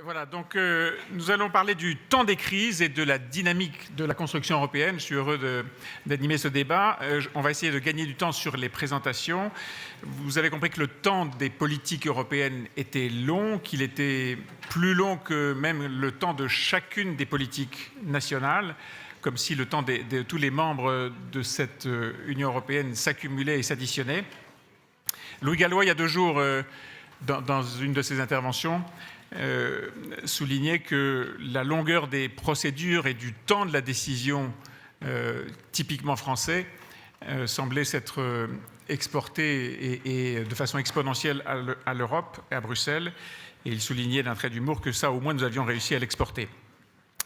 Voilà, donc nous allons parler du temps des crises et de la dynamique de la construction européenne. Je suis heureux d'animer ce débat. On va essayer de gagner du temps sur les présentations. Vous avez compris que le temps des politiques européennes était long, qu'il était plus long que même le temps de chacune des politiques nationales, comme si le temps de tous les membres de cette Union européenne s'accumulait et s'additionnait. Louis Gallois, il y a 2 jours, dans une de ses interventions, soulignait que la longueur des procédures et du temps de la décision typiquement français semblait s'être exporté et de façon exponentielle à l'Europe et à Bruxelles. Et il soulignait d'un trait d'humour que ça, au moins, nous avions réussi à l'exporter.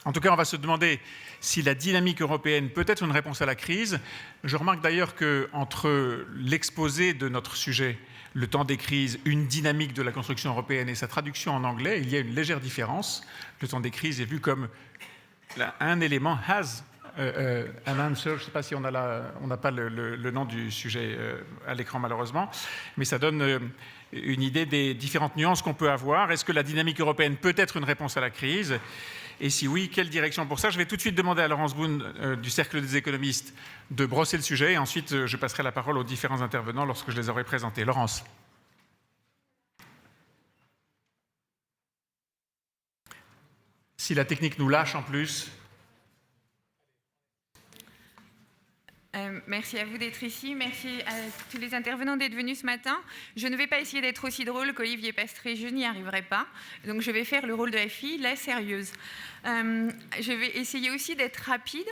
En tout cas, on va se demander si la dynamique européenne peut être une réponse à la crise. Je remarque d'ailleurs qu'entre l'exposé de notre sujet, le temps des crises, une dynamique de la construction européenne et sa traduction en anglais, il y a une légère différence. Le temps des crises est vu comme un élément has an answer. Je ne sais pas si on n'a pas le nom du sujet à l'écran malheureusement, mais ça donne une idée des différentes nuances qu'on peut avoir. Est-ce que la dynamique européenne peut être une réponse à la crise ? Et si oui, quelle direction pour ça? Je vais tout de suite demander à Laurence Boone du Cercle des économistes de brosser le sujet et ensuite je passerai la parole aux différents intervenants lorsque je les aurai présentés. Laurence. Si la technique nous lâche en plus. Merci à vous d'être ici, merci à tous les intervenants d'être venus ce matin. Je ne vais pas essayer d'être aussi drôle qu'Olivier Pastré, je n'y arriverai pas. Donc je vais faire le rôle de la fille, la sérieuse. Je vais essayer aussi d'être rapide.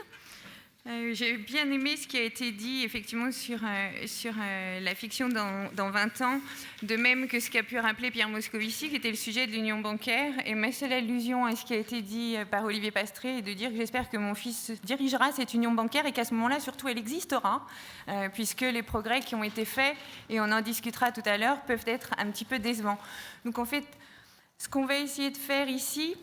J'ai bien aimé ce qui a été dit effectivement sur la fiction dans 20 ans, de même que ce qu'a pu rappeler Pierre Moscovici, qui était le sujet de l'union bancaire. Et ma seule allusion à ce qui a été dit par Olivier Pastré est de dire que j'espère que mon fils dirigera cette union bancaire et qu'à ce moment-là, surtout, elle existera, puisque les progrès qui ont été faits, et on en discutera tout à l'heure, peuvent être un petit peu décevants. Donc en fait, ce qu'on va essayer de faire ici,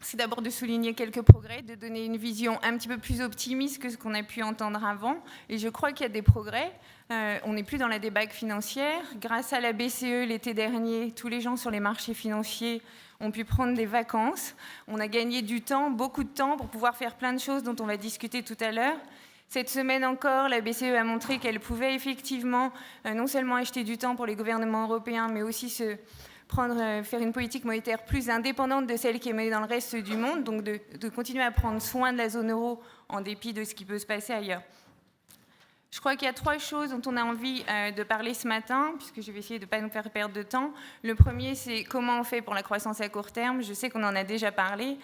c'est d'abord de souligner quelques progrès, de donner une vision un petit peu plus optimiste que ce qu'on a pu entendre avant. Et je crois qu'il y a des progrès. On n'est plus dans la débâcle financière. Grâce à la BCE, l'été dernier, tous les gens sur les marchés financiers ont pu prendre des vacances. On a gagné du temps, beaucoup de temps, pour pouvoir faire plein de choses dont on va discuter tout à l'heure. Cette semaine encore, la BCE a montré qu'elle pouvait effectivement non seulement acheter du temps pour les gouvernements européens, mais aussi faire une politique monétaire plus indépendante de celle qui est menée dans le reste du monde, donc de continuer à prendre soin de la zone euro en dépit de ce qui peut se passer ailleurs. Je crois qu'il y a 3 choses dont on a envie de parler ce matin, puisque je vais essayer de ne pas nous faire perdre de temps. Le premier, c'est comment on fait pour la croissance à court terme. Je sais qu'on en a déjà parlé.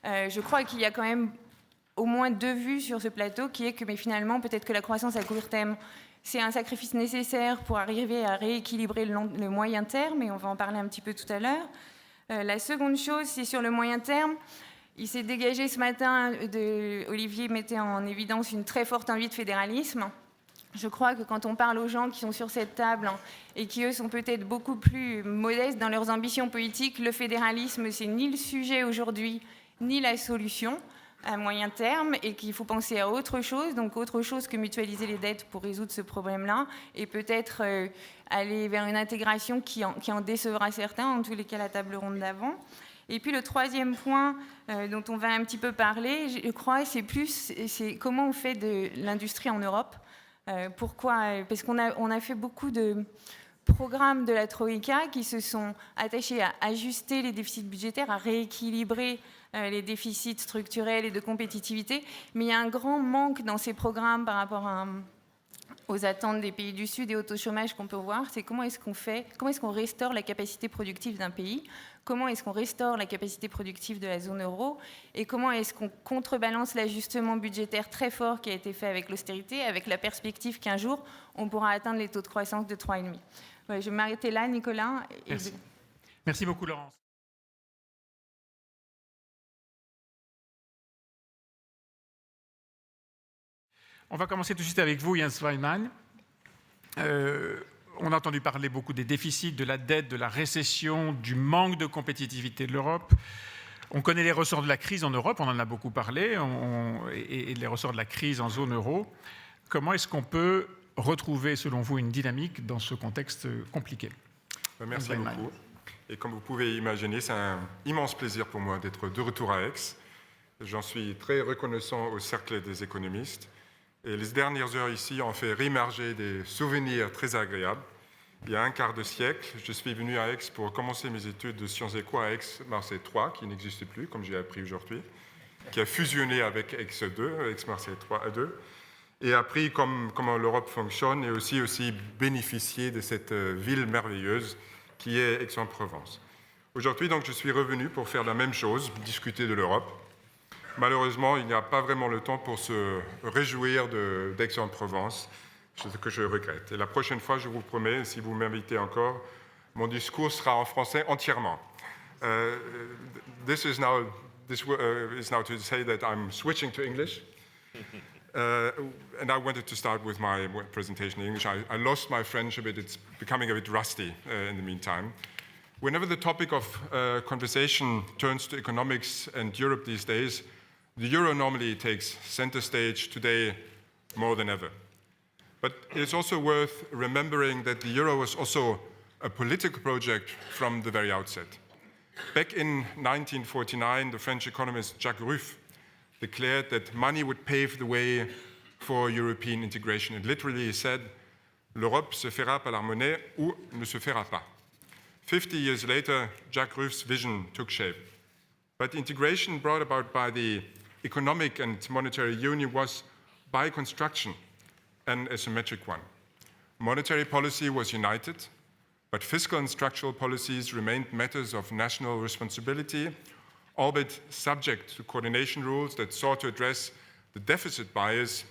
Je crois qu'il y a quand même au moins 2 vues sur ce plateau, qui est que mais finalement, peut-être que la croissance à court terme, c'est un sacrifice nécessaire pour arriver à rééquilibrer le moyen terme, et on va en parler un petit peu tout à l'heure. La seconde chose, c'est sur le moyen terme. Il s'est dégagé ce matin, Olivier mettait en évidence une très forte envie de fédéralisme. Je crois que quand on parle aux gens qui sont sur cette table et qui, eux, sont peut-être beaucoup plus modestes dans leurs ambitions politiques, le fédéralisme, c'est ni le sujet aujourd'hui, ni la solution à moyen terme, et qu'il faut penser à autre chose, donc autre chose que mutualiser les dettes pour résoudre ce problème-là, et peut-être aller vers une intégration qui en décevra certains, en tous les cas la table ronde d'avant. Et puis le troisième point dont on va un petit peu parler, je crois, c'est comment on fait de l'industrie en Europe. Pourquoi ? Parce qu'on a fait beaucoup de programmes de la Troïka qui se sont attachés à ajuster les déficits budgétaires, à rééquilibrer les déficits structurels et de compétitivité. Mais il y a un grand manque dans ces programmes par rapport aux attentes des pays du Sud et au taux de chômage qu'on peut voir. C'est comment est-ce qu'on restaure la capacité productive d'un pays, comment est-ce qu'on restaure la capacité productive de la zone euro, et comment est-ce qu'on contrebalance l'ajustement budgétaire très fort qui a été fait avec l'austérité, avec la perspective qu'un jour, on pourra atteindre les taux de croissance de 3,5. Ouais, je vais m'arrêter là, Nicolas. Merci. Merci beaucoup, Laurence. On va commencer tout de suite avec vous, Jens Weinmann. On a entendu parler beaucoup des déficits, de la dette, de la récession, du manque de compétitivité de l'Europe. On connaît les ressorts de la crise en Europe, on en a beaucoup parlé, et les ressorts de la crise en zone euro. Comment est-ce qu'on peut retrouver, selon vous, une dynamique dans ce contexte compliqué ? Merci beaucoup. Et comme vous pouvez imaginer, c'est un immense plaisir pour moi d'être de retour à Aix. J'en suis très reconnaissant au Cercle des économistes. Et les dernières heures ici ont fait réémerger des souvenirs très agréables. Il y a un quart de siècle, je suis venu à Aix pour commencer mes études de sciences éco à Aix-Marseille 3, qui n'existe plus, comme j'ai appris aujourd'hui, qui a fusionné avec Aix 2, Aix-Marseille 3 à 2, et appris comment l'Europe fonctionne et aussi bénéficier de cette ville merveilleuse qui est Aix-en-Provence. Aujourd'hui, donc, je suis revenu pour faire la même chose, discuter de l'Europe. Malheureusement, il n'y a pas vraiment le temps pour se réjouir d'Aix-en-Provence, ce que je regrette. Et la prochaine fois, je vous promets, si vous m'invitez encore, mon discours sera en français entièrement. This is now to say that I'm switching to English. And I wanted to start with my presentation in English. I lost my French a bit. It's becoming a bit rusty in the meantime. Whenever the topic of conversation turns to economics and Europe these days, the euro normally takes center stage today more than ever. But it's also worth remembering that the euro was also a political project from the very outset. Back in 1949, the French economist Jacques Rueff declared that money would pave the way for European integration. And literally he said, l'Europe se fera par la monnaie ou ne se fera pas. 50 years later, Jacques Rueff's vision took shape. But the integration brought about by the economic and monetary union was, by construction, an asymmetric one. Monetary policy was united, but fiscal and structural policies remained matters of national responsibility, albeit subject to coordination rules that sought to address the deficit bias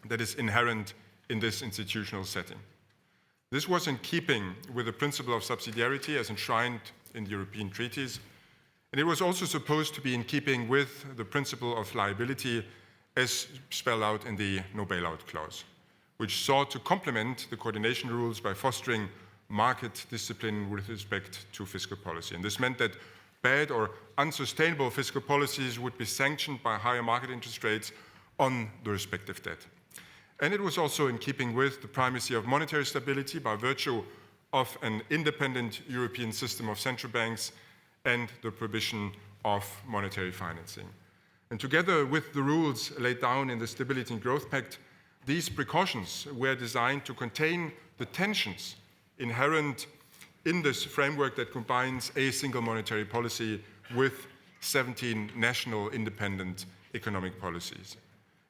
that is inherent in this institutional setting. This was in keeping with the principle of subsidiarity as enshrined in the European treaties, and it was also supposed to be in keeping with the principle of liability as spelled out in the no bailout clause, which sought to complement the coordination rules by fostering market discipline with respect to fiscal policy. And this meant that bad or unsustainable fiscal policies would be sanctioned by higher market interest rates on the respective debt. And it was also in keeping with the primacy of monetary stability by virtue of an independent European system of central banks and the provision of monetary financing. And together with the rules laid down in the Stability and Growth Pact, these precautions were designed to contain the tensions inherent in this framework that combines a single monetary policy with 17 national independent economic policies.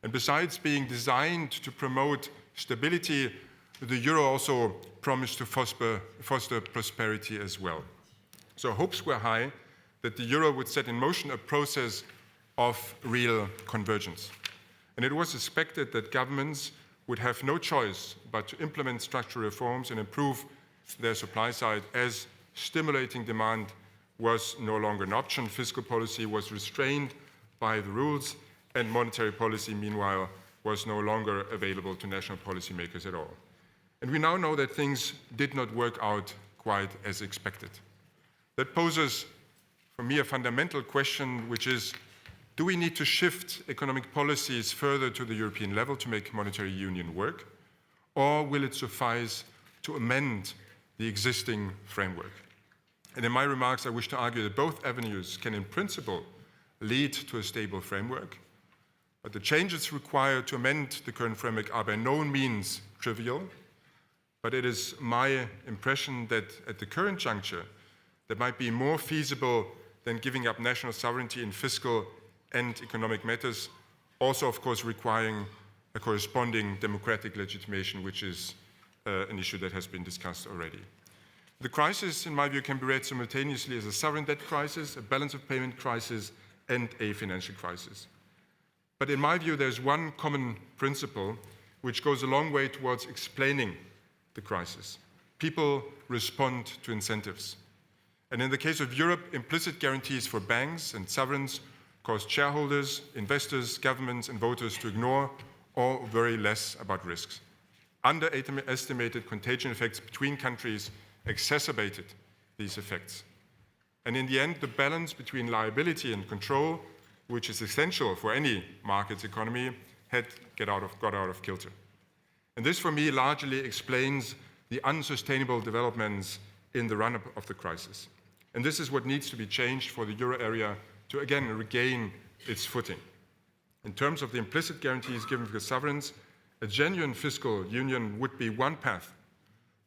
And besides being designed to promote stability, the euro also promised to foster prosperity as well. So hopes were high that the euro would set in motion a process of real convergence. And it was expected that governments would have no choice but to implement structural reforms and improve their supply side as stimulating demand was no longer an option. Fiscal policy was restrained by the rules, and monetary policy, meanwhile, was no longer available to national policymakers at all. And we now know that things did not work out quite as expected. That poses, for me, a fundamental question, which is, do we need to shift economic policies further to the European level to make monetary union work? Or will it suffice to amend the existing framework? And in my remarks, I wish to argue that both avenues can, in principle, lead to a stable framework. But the changes required to amend the current framework are by no means trivial. But it is my impression that at the current juncture, that might be more feasible than giving up national sovereignty in fiscal and economic matters, also, of course, requiring a corresponding democratic legitimation, which is an issue that has been discussed already. The crisis, in my view, can be read simultaneously as a sovereign debt crisis, a balance of payment crisis, and a financial crisis. But in my view, there's one common principle which goes a long way towards explaining the crisis. People respond to incentives. And in the case of Europe, implicit guarantees for banks and sovereigns caused shareholders, investors, governments, and voters to ignore or worry less about risks. Underestimated contagion effects between countries exacerbated these effects. And in the end, the balance between liability and control, which is essential for any market's economy, got out of kilter. And this, for me, largely explains the unsustainable developments in the run-up of the crisis. And this is what needs to be changed for the euro area to again regain its footing. In terms of the implicit guarantees given to the sovereigns, a genuine fiscal union would be one path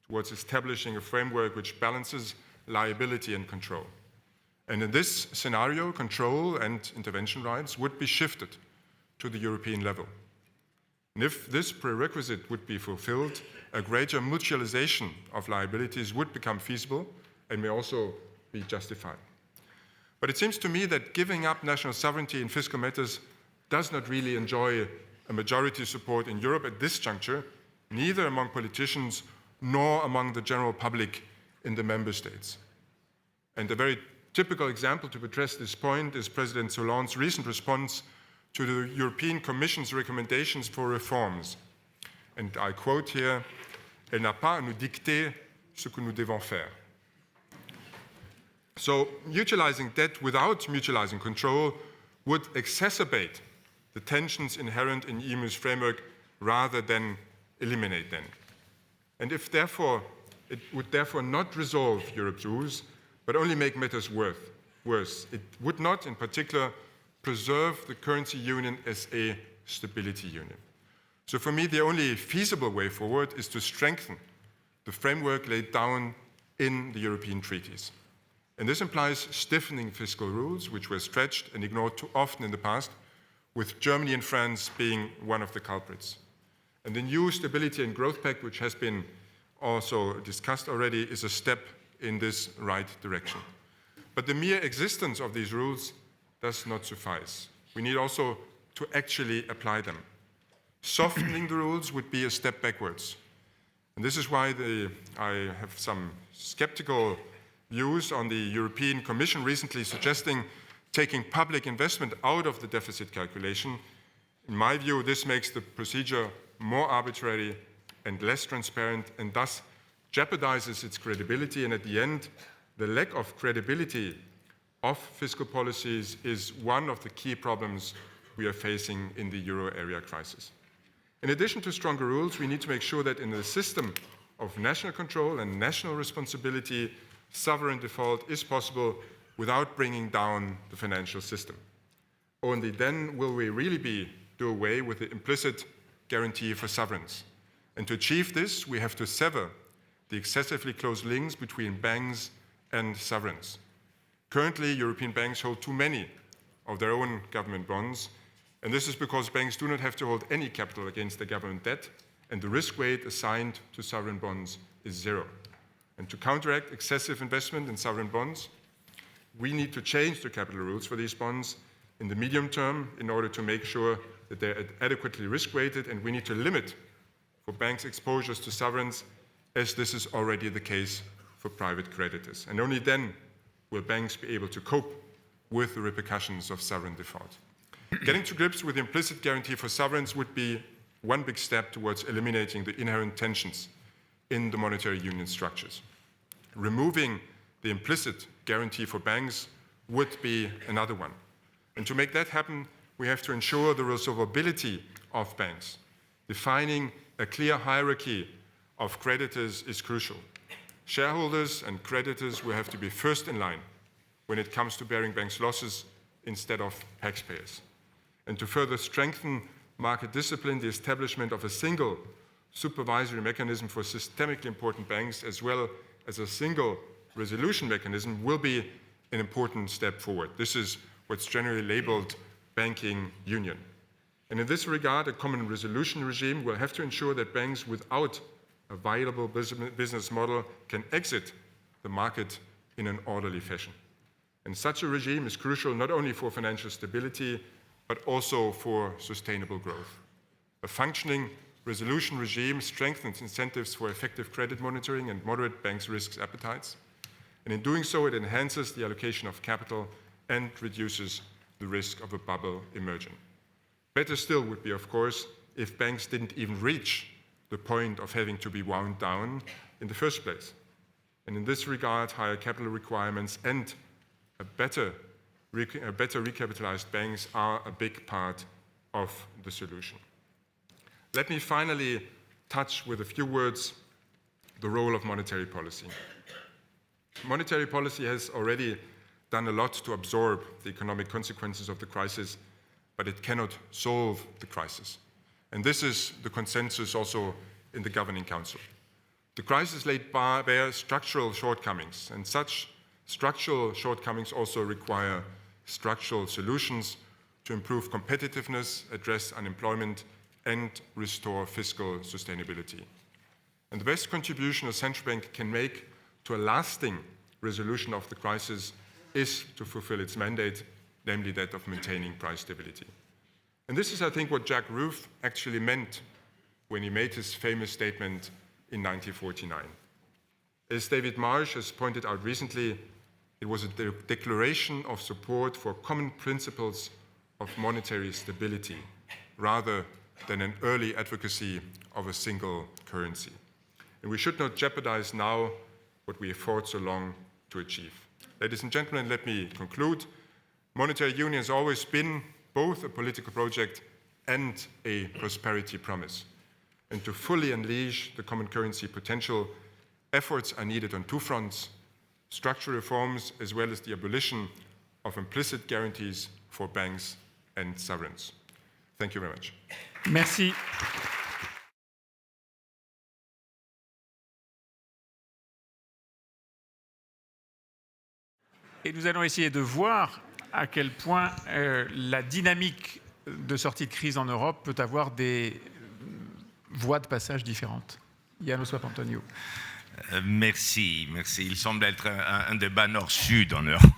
towards establishing a framework which balances liability and control. And in this scenario, control and intervention rights would be shifted to the European level. And if this prerequisite would be fulfilled, a greater mutualization of liabilities would become feasible and may also be justified. But it seems to me that giving up national sovereignty in fiscal matters does not really enjoy a majority support in Europe at this juncture, neither among politicians nor among the general public in the member states. And a very typical example to address this point is President Hollande's recent response to the European Commission's recommendations for reforms. And I quote here, "Elle n'a pas à nous dicter ce que nous devons faire." So mutualizing debt without mutualizing control would exacerbate the tensions inherent in EMU's framework rather than eliminate them. And if therefore, it would therefore not resolve Europe's rules, but only make matters worse. It would not, in particular, preserve the currency union as a stability union. So for me, the only feasible way forward is to strengthen the framework laid down in the European treaties. And this implies stiffening fiscal rules, which were stretched and ignored too often in the past, with Germany and France being one of the culprits. And the new Stability and Growth Pact, which has been also discussed already, is a step in this right direction. But the mere existence of these rules does not suffice. We need also to actually apply them. Softening the rules would be a step backwards. And this is why I have some skeptical views on the European Commission recently suggesting taking public investment out of the deficit calculation. In my view, this makes the procedure more arbitrary and less transparent, and thus jeopardizes its credibility. And at the end, the lack of credibility of fiscal policies is one of the key problems we are facing in the euro area crisis. In addition to stronger rules, we need to make sure that in the system of national control and national responsibility, sovereign default is possible without bringing down the financial system. Only then will we really do away with the implicit guarantee for sovereigns. And to achieve this, we have to sever the excessively close links between banks and sovereigns. Currently, European banks hold too many of their own government bonds, and this is because banks do not have to hold any capital against their government debt, and the risk weight assigned to sovereign bonds is zero. And to counteract excessive investment in sovereign bonds, we need to change the capital rules for these bonds in the medium term in order to make sure that they're adequately risk-weighted, and we need to limit for banks' exposures to sovereigns, as this is already the case for private creditors. And only then will banks be able to cope with the repercussions of sovereign default. Getting to grips with the implicit guarantee for sovereigns would be one big step towards eliminating the inherent tensions in the monetary union structures. Removing the implicit guarantee for banks would be another one. And to make that happen, we have to ensure the resolvability of banks. Defining a clear hierarchy of creditors is crucial. Shareholders and creditors will have to be first in line when it comes to bearing banks' losses instead of taxpayers. And to further strengthen market discipline, the establishment of a single supervisory mechanism for systemically important banks, as well as a single resolution mechanism, will be an important step forward. This is what's generally labeled banking union. And in this regard, a common resolution regime will have to ensure that banks without a viable business model can exit the market in an orderly fashion. And such a regime is crucial not only for financial stability, but also for sustainable growth. A functioning resolution regime strengthens incentives for effective credit monitoring and moderate banks' risk appetites. And in doing so, it enhances the allocation of capital and reduces the risk of a bubble emerging. Better still would be, of course, if banks didn't even reach the point of having to be wound down in the first place. And in this regard, higher capital requirements and better recapitalized banks are a big part of the solution. Let me finally touch with a few words the role of monetary policy. Monetary policy has already done a lot to absorb the economic consequences of the crisis, but it cannot solve the crisis. And this is the consensus also in the Governing Council. The crisis laid bare structural shortcomings, and such structural shortcomings also require structural solutions to improve competitiveness, address unemployment, and restore fiscal sustainability. And the best contribution a central bank can make to a lasting resolution of the crisis is to fulfill its mandate, namely that of maintaining price stability. And this is, I think, what Jack Ruth actually meant when he made his famous statement in 1949. As David Marsh has pointed out recently, it was a declaration of support for common principles of monetary stability, rather than an early advocacy of a single currency. And we should not jeopardize now what we have fought so long to achieve. Ladies and gentlemen, let me conclude. Monetary union has always been both a political project and a prosperity promise. And to fully unleash the common currency potential, efforts are needed on two fronts: structural reforms as well as the abolition of implicit guarantees for banks and sovereigns. Thank you very much. Merci. Et nous allons essayer de voir à quel point la dynamique de sortie de crise en Europe peut avoir des voies de passage différentes. Janos Papantonio. Merci. Il semble être un débat nord-sud en Europe.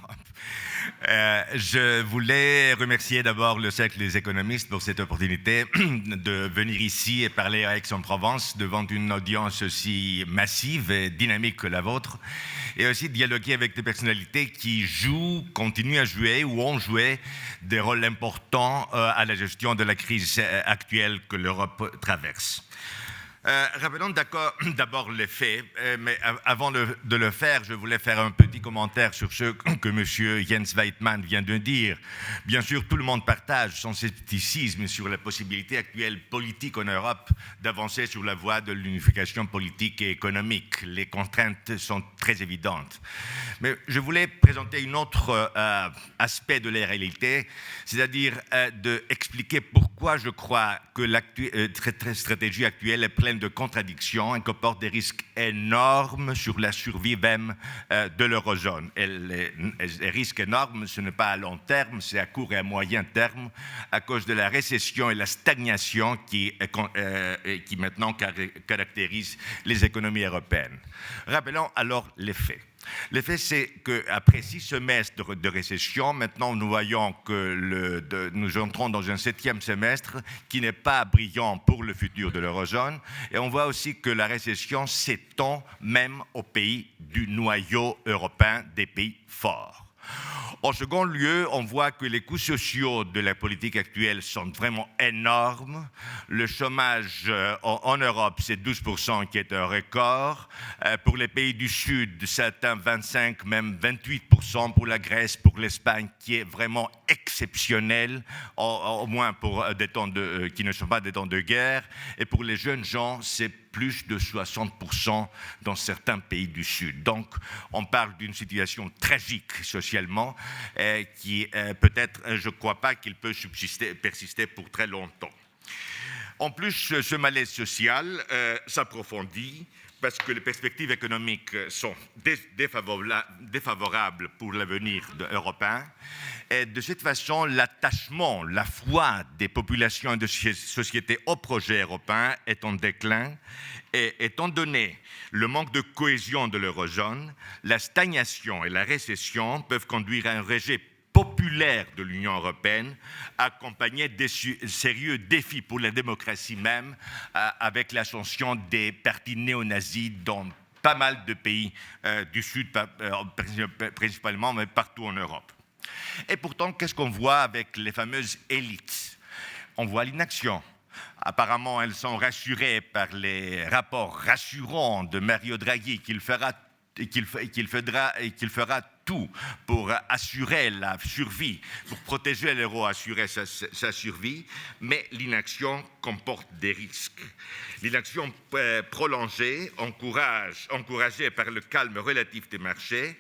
Je voulais remercier d'abord le Cercle des économistes pour cette opportunité de venir ici et parler à Aix-en-Provence devant une audience aussi massive et dynamique que la vôtre, et aussi dialoguer avec des personnalités qui jouent, continuent à jouer ou ont joué des rôles importants à la gestion de la crise actuelle que l'Europe traverse. Rappelons d'abord les faits, mais avant de le faire, je voulais faire un petit commentaire sur ce que M. Jens Weidmann vient de dire. Bien sûr, tout le monde partage son scepticisme sur la possibilité actuelle politique en Europe d'avancer sur la voie de l'unification politique et économique. Les contraintes sont très évidentes. Mais je voulais présenter un autre aspect de la réalité, c'est-à-dire d'expliquer pourquoi je crois que la stratégie actuelle est pleine de contradictions et comporte des risques énormes sur la survie même de l'eurozone. Et les risques énormes, ce n'est pas à long terme, c'est à court et à moyen terme, à cause de la récession et la stagnation qui maintenant caractérisent les économies européennes. Rappelons alors les faits. Le fait, c'est qu'après 6 semestres de récession, maintenant nous voyons que nous entrons dans un 7e semestre qui n'est pas brillant pour le futur de l'eurozone. Et on voit aussi que la récession s'étend même aux pays du noyau européen, des pays forts. En second lieu, on voit que les coûts sociaux de la politique actuelle sont vraiment énormes. Le chômage en Europe, c'est 12%, qui est un record. Pour les pays du Sud, ça atteint 25, même 28% pour la Grèce, pour l'Espagne, qui est vraiment exceptionnel, au moins pour des temps qui ne sont pas des temps de guerre. Et pour les jeunes gens, c'est plus de 60% dans certains pays du Sud. Donc, on parle d'une situation tragique socialement qui peut-être, je ne crois pas qu'il peut persister pour très longtemps. En plus, ce malaise social s'approfondit parce que les perspectives économiques sont défavorables pour l'avenir européen. Et de cette façon, l'attachement, la foi des populations et des sociétés au projet européen est en déclin. Et étant donné le manque de cohésion de l'eurozone, la stagnation et la récession peuvent conduire à un rejet populaire de l'Union européenne, accompagné de sérieux défis pour la démocratie même, avec l'ascension des partis néo-nazis dans pas mal de pays du Sud, principalement, mais partout en Europe. Et pourtant, qu'est-ce qu'on voit avec les fameuses élites? On voit l'inaction. Apparemment, elles sont rassurées par les rapports rassurants de Mario Draghi qu'il fera tout pour assurer la survie, pour protéger l'euro, assurer sa survie, mais l'inaction comporte des risques. L'inaction prolongée, encouragée par le calme relatif des marchés,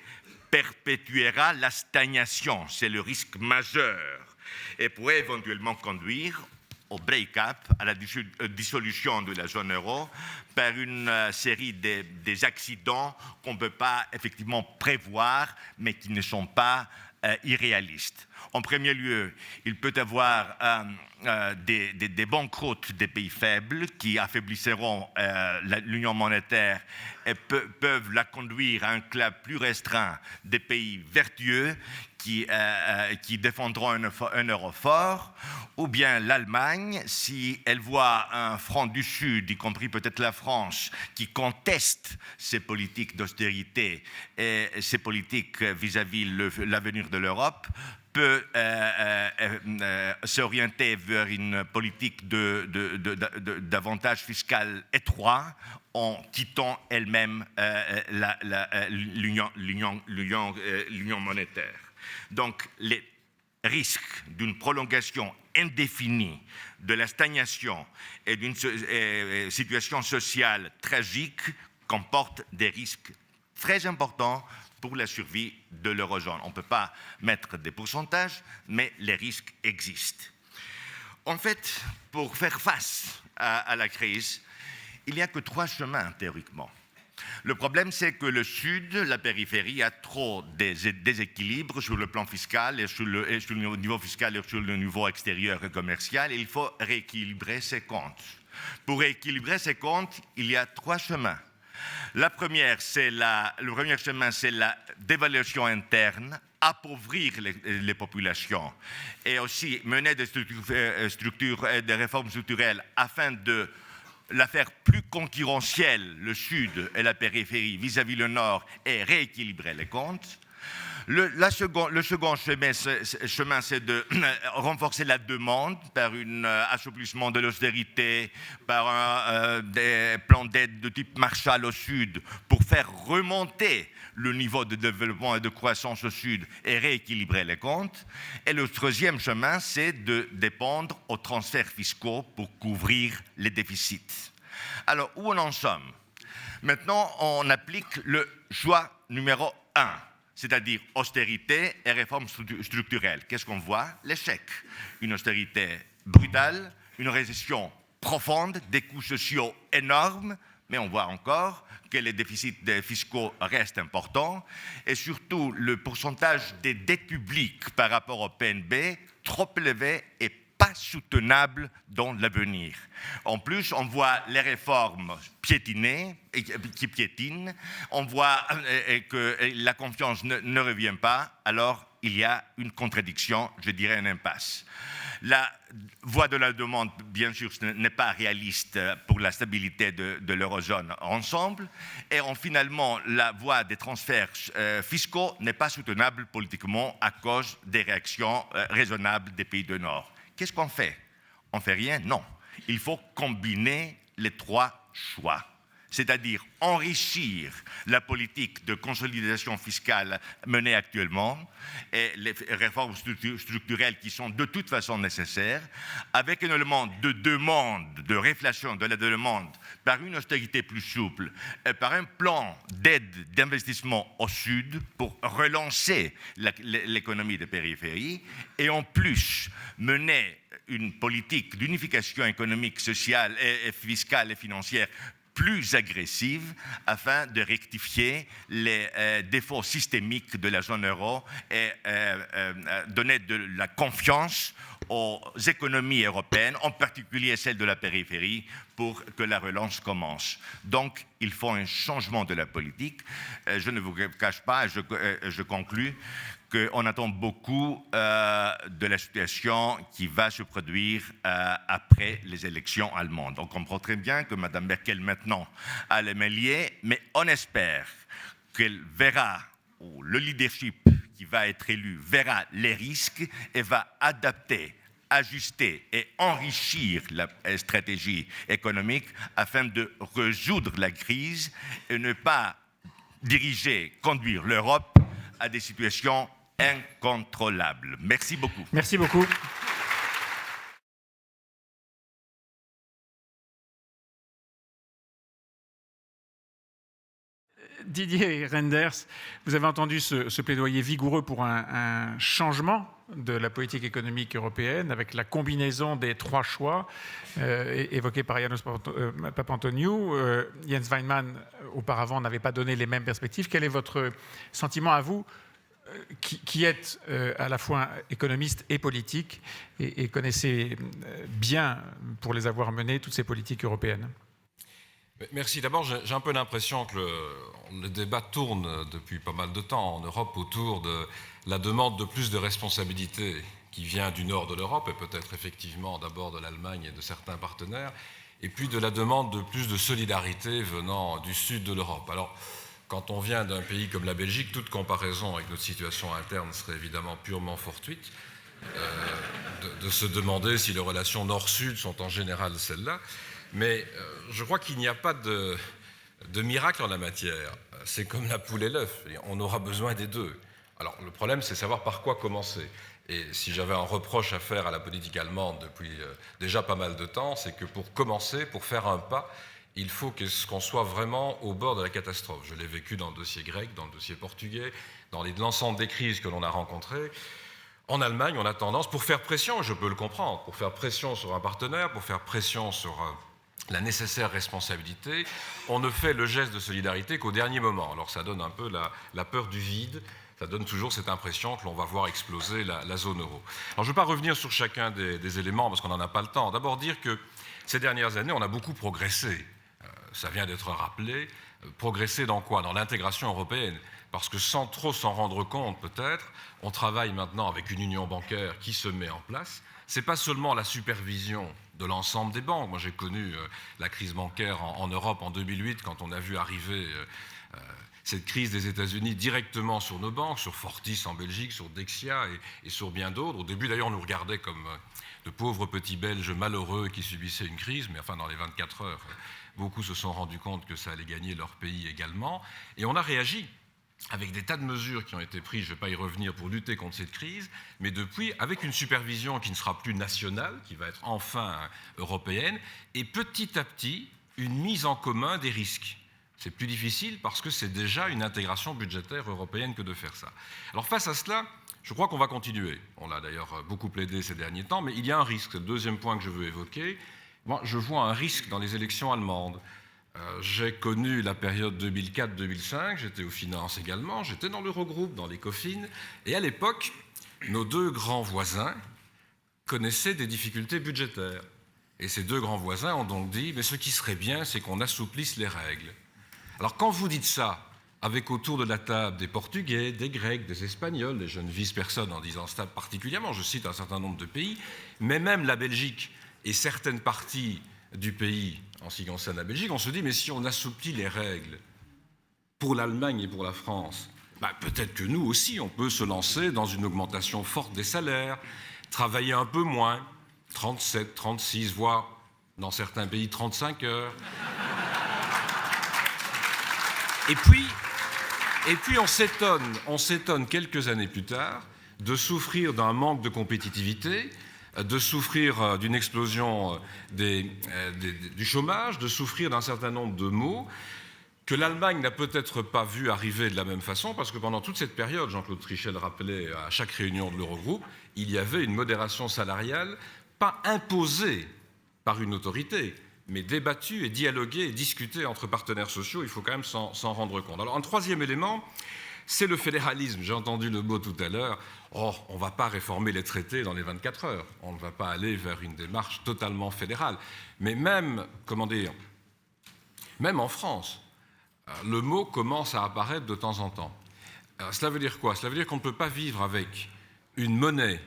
perpétuera la stagnation, c'est le risque majeur, et pourrait éventuellement conduire au break-up, à la dissolution de la zone euro, par une série des accidents qu'on ne peut pas effectivement prévoir, mais qui ne sont pas irréalistes. En premier lieu, il peut y avoir des banqueroutes des pays faibles qui affaibliront l'union monétaire et peuvent la conduire à un club plus restreint des pays vertueux qui défendront un euro fort, ou bien l'Allemagne, si elle voit un front du Sud, y compris peut-être la France, qui conteste ces politiques d'austérité et ces politiques vis-à-vis l'avenir de l'Europe, peut s'orienter vers une politique d'avantage fiscal étroit en quittant elle-même l'union monétaire. Donc, les risques d'une prolongation indéfinie de la stagnation et d'une situation sociale tragique comportent des risques très importants pour la survie de l'eurozone. On ne peut pas mettre des pourcentages, mais les risques existent. En fait, pour faire face à la crise, il n'y a que 3 chemins théoriquement. Le problème, c'est que le Sud, la périphérie, a trop des déséquilibres sur le plan fiscal et sur le niveau fiscal et sur le niveau extérieur et commercial. Et il faut rééquilibrer ces comptes. Pour rééquilibrer ces comptes, il y a 3 chemins. Le premier chemin, c'est la dévaluation interne, appauvrir les populations et aussi mener des réformes structurelles afin de la faire plus concurrentielle, le Sud et la périphérie vis-à-vis le Nord, et rééquilibrer les comptes. Le second chemin, c'est de renforcer la demande par un assouplissement de l'austérité, par des plans d'aide de type Marshall au Sud, pour faire remonter le niveau de développement et de croissance au Sud et rééquilibrer les comptes. Et le troisième chemin, c'est de dépendre aux transferts fiscaux pour couvrir les déficits. Alors, où en sommes ? Maintenant, on applique le choix numéro 1. C'est-à-dire austérité et réforme structurelle. Qu'est-ce qu'on voit ? L'échec. Une austérité brutale, une récession profonde, des coûts sociaux énormes, mais on voit encore que les déficits fiscaux restent importants, et surtout le pourcentage des dettes publiques par rapport au PNB trop élevé et pas soutenable dans l'avenir. En plus, on voit les réformes qui piétinent, on voit que la confiance ne revient pas, alors il y a une contradiction, je dirais une impasse. La voie de la demande, bien sûr, n'est pas réaliste pour la stabilité de l'eurozone ensemble, et finalement, la voie des transferts fiscaux n'est pas soutenable politiquement à cause des réactions raisonnables des pays du Nord. Qu'est-ce qu'on fait ? On ne fait rien ? Non. Il faut combiner les 3 choix, c'est-à-dire enrichir la politique de consolidation fiscale menée actuellement et les réformes structurelles qui sont de toute façon nécessaires, avec un élément de demande, de réflation de la demande par une austérité plus souple et par un plan d'aide d'investissement au Sud pour relancer l'économie des périphéries, et en plus mener une politique d'unification économique, sociale et fiscale et financière plus agressive afin de rectifier les défauts systémiques de la zone euro et donner de la confiance aux économies européennes, en particulier celles de la périphérie, pour que la relance commence. Donc, il faut un changement de la politique. Je ne vous cache pas, je conclus, qu'on attend beaucoup de la situation qui va se produire après les élections allemandes. On comprend très bien que Mme Merkel maintenant a les mains liées, mais on espère qu'elle verra, ou le leadership qui va être élu verra les risques et va adapter, ajuster et enrichir la stratégie économique afin de résoudre la crise et ne pas conduire l'Europe à des situations incontrôlables. Merci beaucoup. Merci beaucoup. Didier Reynders, vous avez entendu ce plaidoyer vigoureux pour un changement de la politique économique européenne avec la combinaison des trois choix évoqués par János Papantoniou. Jens Weinmann, auparavant, n'avait pas donné les mêmes perspectives. Quel est votre sentiment à vous, qui êtes à la fois économiste et politique et connaissez bien, pour les avoir menées, toutes ces politiques européennes? Merci. D'abord, j'ai un peu l'impression que le débat tourne depuis pas mal de temps en Europe autour de la demande de plus de responsabilité qui vient du nord de l'Europe et peut-être effectivement d'abord de l'Allemagne et de certains partenaires, et puis de la demande de plus de solidarité venant du sud de l'Europe. Alors, quand on vient d'un pays comme la Belgique, toute comparaison avec notre situation interne serait évidemment purement fortuite, de se demander si les relations nord-sud sont en général celles-là. Mais je crois qu'il n'y a pas de miracle en la matière. C'est comme la poule et l'œuf. On aura besoin des deux. Alors, le problème, c'est savoir par quoi commencer. Et si j'avais un reproche à faire à la politique allemande depuis déjà pas mal de temps, c'est que pour commencer, pour faire un pas, il faut qu'on soit vraiment au bord de la catastrophe. Je l'ai vécu dans le dossier grec, dans le dossier portugais, dans l'ensemble des crises que l'on a rencontrées. En Allemagne, on a tendance, pour faire pression, je peux le comprendre, pour faire pression sur un partenaire, pour faire pression sur la nécessaire responsabilité, on ne fait le geste de solidarité qu'au dernier moment. Alors ça donne un peu la peur du vide, ça donne toujours cette impression que l'on va voir exploser la zone euro. Alors je ne vais pas revenir sur chacun des éléments parce qu'on n'en a pas le temps. D'abord dire que ces dernières années, on a beaucoup progressé. Ça vient d'être rappelé. Progressé dans quoi? Dans l'intégration européenne. Parce que sans trop s'en rendre compte peut-être, on travaille maintenant avec une union bancaire qui se met en place. Ce n'est pas seulement la supervision de l'ensemble des banques. Moi, j'ai connu la crise bancaire en Europe en 2008, quand on a vu arriver cette crise des États-Unis directement sur nos banques, sur Fortis en Belgique, sur Dexia et sur bien d'autres. Au début, d'ailleurs, on nous regardait comme de pauvres petits Belges malheureux qui subissaient une crise, mais enfin, dans les 24 heures, beaucoup se sont rendus compte que ça allait gagner leur pays également. Et on a réagi avec des tas de mesures qui ont été prises, je ne vais pas y revenir, pour lutter contre cette crise, mais depuis, avec une supervision qui ne sera plus nationale, qui va être enfin européenne, et petit à petit, une mise en commun des risques. C'est plus difficile parce que c'est déjà une intégration budgétaire européenne que de faire ça. Alors face à cela, je crois qu'on va continuer. On l'a d'ailleurs beaucoup plaidé ces derniers temps, mais il y a un risque. C'est le deuxième point que je veux évoquer. Moi, je vois un risque dans les élections allemandes. J'ai connu la période 2004-2005, j'étais aux finances également, j'étais dans l'Eurogroupe, dans l'Ecofin, et à l'époque, nos deux grands voisins connaissaient des difficultés budgétaires. Et ces deux grands voisins ont donc dit, mais ce qui serait bien, c'est qu'on assouplisse les règles. Alors quand vous dites ça, avec autour de la table des Portugais, des Grecs, des Espagnols, et je ne vise personne en disant ça particulièrement, je cite un certain nombre de pays, mais même la Belgique et certaines parties du pays, en ce qui concerne la Belgique, on se dit, mais si on assouplit les règles pour l'Allemagne et pour la France, peut-être que nous aussi, on peut se lancer dans une augmentation forte des salaires, travailler un peu moins, 37, 36, voire, dans certains pays, 35 heures. Et puis on s'étonne quelques années plus tard de souffrir d'un manque de compétitivité, de souffrir d'une explosion du chômage, de souffrir d'un certain nombre de maux que l'Allemagne n'a peut-être pas vu arriver de la même façon, parce que pendant toute cette période, Jean-Claude Trichet le rappelait à chaque réunion de l'Eurogroupe, il y avait une modération salariale, pas imposée par une autorité, mais débattue et dialoguée et discutée entre partenaires sociaux, il faut quand même s'en rendre compte. Alors un troisième élément, c'est le fédéralisme. J'ai entendu le mot tout à l'heure. On ne va pas réformer les traités dans les 24 heures. On ne va pas aller vers une démarche totalement fédérale. Mais même en France, le mot commence à apparaître de temps en temps. Cela veut dire quoi? Cela veut dire qu'on ne peut pas vivre avec une monnaie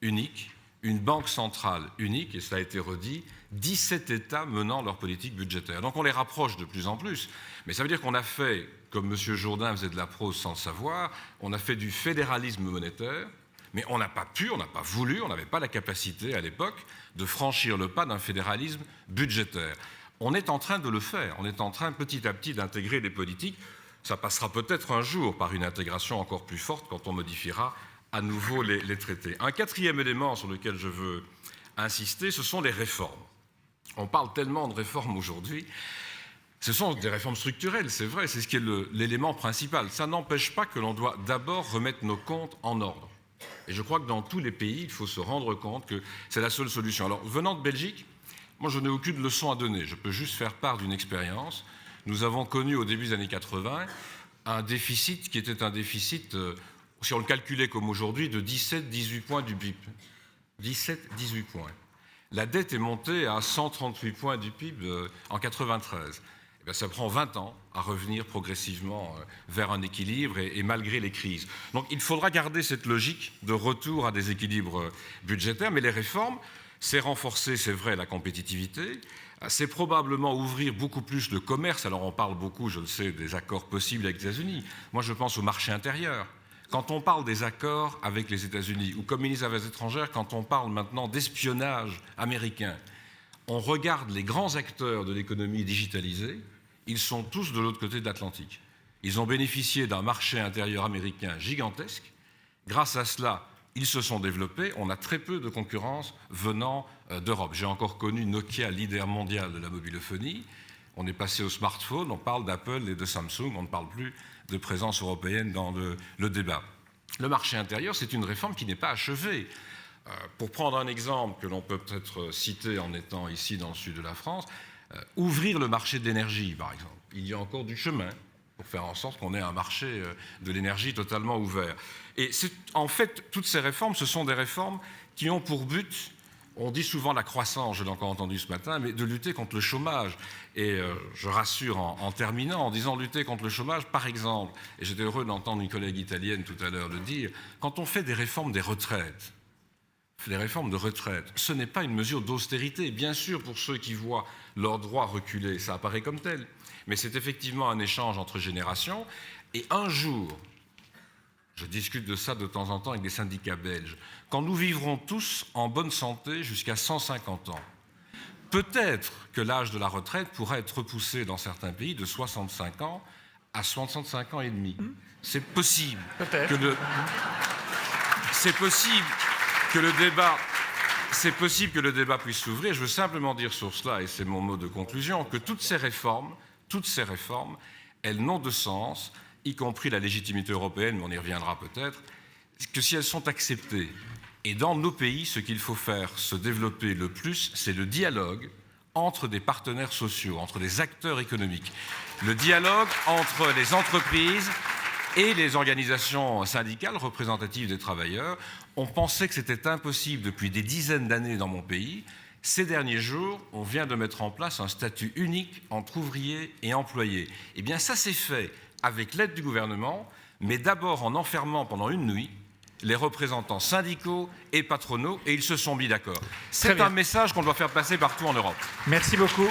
unique, une banque centrale unique, et ça a été redit, 17 États menant leur politique budgétaire. Donc on les rapproche de plus en plus. Mais ça veut dire qu'on a fait, comme M. Jourdain faisait de la prose sans le savoir, on a fait du fédéralisme monétaire, mais on n'a pas pu, on n'a pas voulu, on n'avait pas la capacité à l'époque de franchir le pas d'un fédéralisme budgétaire. On est en train de le faire, on est en train petit à petit d'intégrer des politiques. Ça passera peut-être un jour par une intégration encore plus forte quand on modifiera à nouveau les traités. Un quatrième élément sur lequel je veux insister, ce sont les réformes. On parle tellement de réformes aujourd'hui. Ce sont des réformes structurelles, c'est vrai, c'est ce qui est l'élément principal. Ça n'empêche pas que l'on doit d'abord remettre nos comptes en ordre. Et je crois que dans tous les pays, il faut se rendre compte que c'est la seule solution. Alors, venant de Belgique, moi, je n'ai aucune leçon à donner. Je peux juste faire part d'une expérience. Nous avons connu au début des années 80 un déficit qui était un déficit, si on le calculait comme aujourd'hui, de 17-18 points du PIB. 17-18 points. La dette est montée à 138 points du PIB en 93. Eh bien, ça prend 20 ans à revenir progressivement vers un équilibre et malgré les crises. Donc il faudra garder cette logique de retour à des équilibres budgétaires, mais les réformes, c'est renforcer, c'est vrai, la compétitivité, c'est probablement ouvrir beaucoup plus de commerce. Alors on parle beaucoup, je le sais, des accords possibles avec les États-Unis. Moi je pense au marché intérieur. Quand on parle des accords avec les États-Unis, ou comme ministre des Affaires étrangères, quand on parle maintenant d'espionnage américain, on regarde les grands acteurs de l'économie digitalisée, ils sont tous de l'autre côté de l'Atlantique. Ils ont bénéficié d'un marché intérieur américain gigantesque. Grâce à cela, ils se sont développés. On a très peu de concurrence venant d'Europe. J'ai encore connu Nokia, leader mondial de la mobilophonie. On est passé au smartphone, on parle d'Apple et de Samsung, on ne parle plus de présence européenne dans le débat. Le marché intérieur, c'est une réforme qui n'est pas achevée. Pour prendre un exemple que l'on peut peut-être citer en étant ici dans le sud de la France, ouvrir le marché de l'énergie, par exemple. Il y a encore du chemin pour faire en sorte qu'on ait un marché de l'énergie totalement ouvert. Et en fait, toutes ces réformes, ce sont des réformes qui ont pour but, on dit souvent la croissance, je l'ai encore entendu ce matin, mais de lutter contre le chômage. Et je rassure en terminant, en disant lutter contre le chômage, par exemple, et j'étais heureux d'entendre une collègue italienne tout à l'heure le dire, quand on fait des réformes des retraites, les réformes de retraite, ce n'est pas une mesure d'austérité. Bien sûr, pour ceux qui voient leurs droits reculer, ça apparaît comme tel. Mais c'est effectivement un échange entre générations. Et un jour, je discute de ça de temps en temps avec des syndicats belges, quand nous vivrons tous en bonne santé jusqu'à 150 ans, peut-être que l'âge de la retraite pourra être repoussé dans certains pays de 65 ans à 65 ans et demi. C'est possible que le débat puisse s'ouvrir. Je veux simplement dire sur cela, et c'est mon mot de conclusion, que toutes ces réformes, elles n'ont de sens, y compris la légitimité européenne, mais on y reviendra peut-être, que si elles sont acceptées. Et dans nos pays, ce qu'il faut faire se développer le plus, c'est le dialogue entre des partenaires sociaux, entre des acteurs économiques. Le dialogue entre les entreprises et les organisations syndicales représentatives des travailleurs. On pensait que c'était impossible depuis des dizaines d'années dans mon pays. Ces derniers jours, on vient de mettre en place un statut unique entre ouvriers et employés. Eh bien, ça s'est fait avec l'aide du gouvernement, mais d'abord en enfermant pendant une nuit les représentants syndicaux et patronaux, et ils se sont mis d'accord. C'est un message qu'on doit faire passer partout en Europe. Merci beaucoup.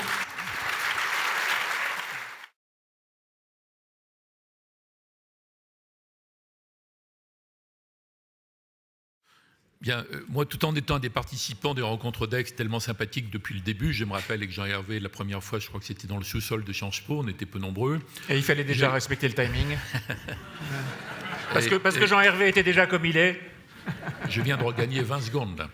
Bien, moi, tout en étant un des participants des rencontres d'Aix tellement sympathiques depuis le début, je me rappelle avec Jean-Hervé, la première fois, je crois que c'était dans le sous-sol de Sciences Po, on était peu nombreux. Et il fallait déjà respecter le timing. Parce que Jean-Hervé était déjà comme il est. Je viens de regagner 20 secondes. Là.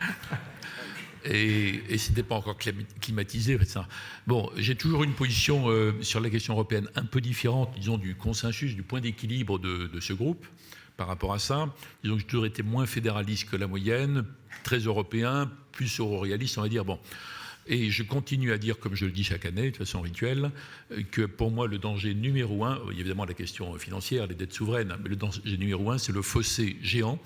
Et ce n'était pas encore climatisé. Ça. Bon, j'ai toujours une position sur la question européenne un peu différente, disons, du consensus, du point d'équilibre de ce groupe. Par rapport à ça, disons que j'ai toujours été moins fédéraliste que la moyenne, très européen, plus euroréaliste, on va dire. Bon. Et je continue à dire, comme je le dis chaque année, de façon rituelle, que pour moi, le danger numéro un, évidemment la question financière, les dettes souveraines, mais le danger numéro un, c'est le fossé géant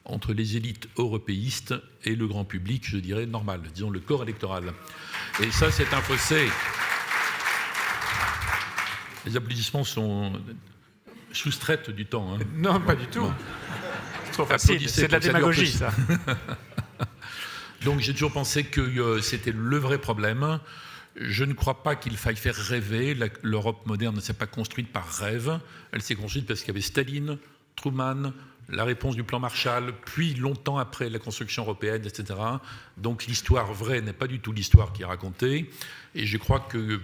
entre les élites européistes et le grand public, je dirais, normal, disons le corps électoral. Et ça, c'est un fossé. Les applaudissements sont... soustraite du temps. Hein. Non, pas du tout. Bon. C'est trop facile, c'est de la démagogie, ça. Donc j'ai toujours pensé que c'était le vrai problème. Je ne crois pas qu'il faille faire rêver. L'Europe moderne ne s'est pas construite par rêve. Elle s'est construite parce qu'il y avait Staline, Truman, la réponse du plan Marshall, puis longtemps après la construction européenne, etc. Donc l'histoire vraie n'est pas du tout l'histoire qui est racontée. Et je crois que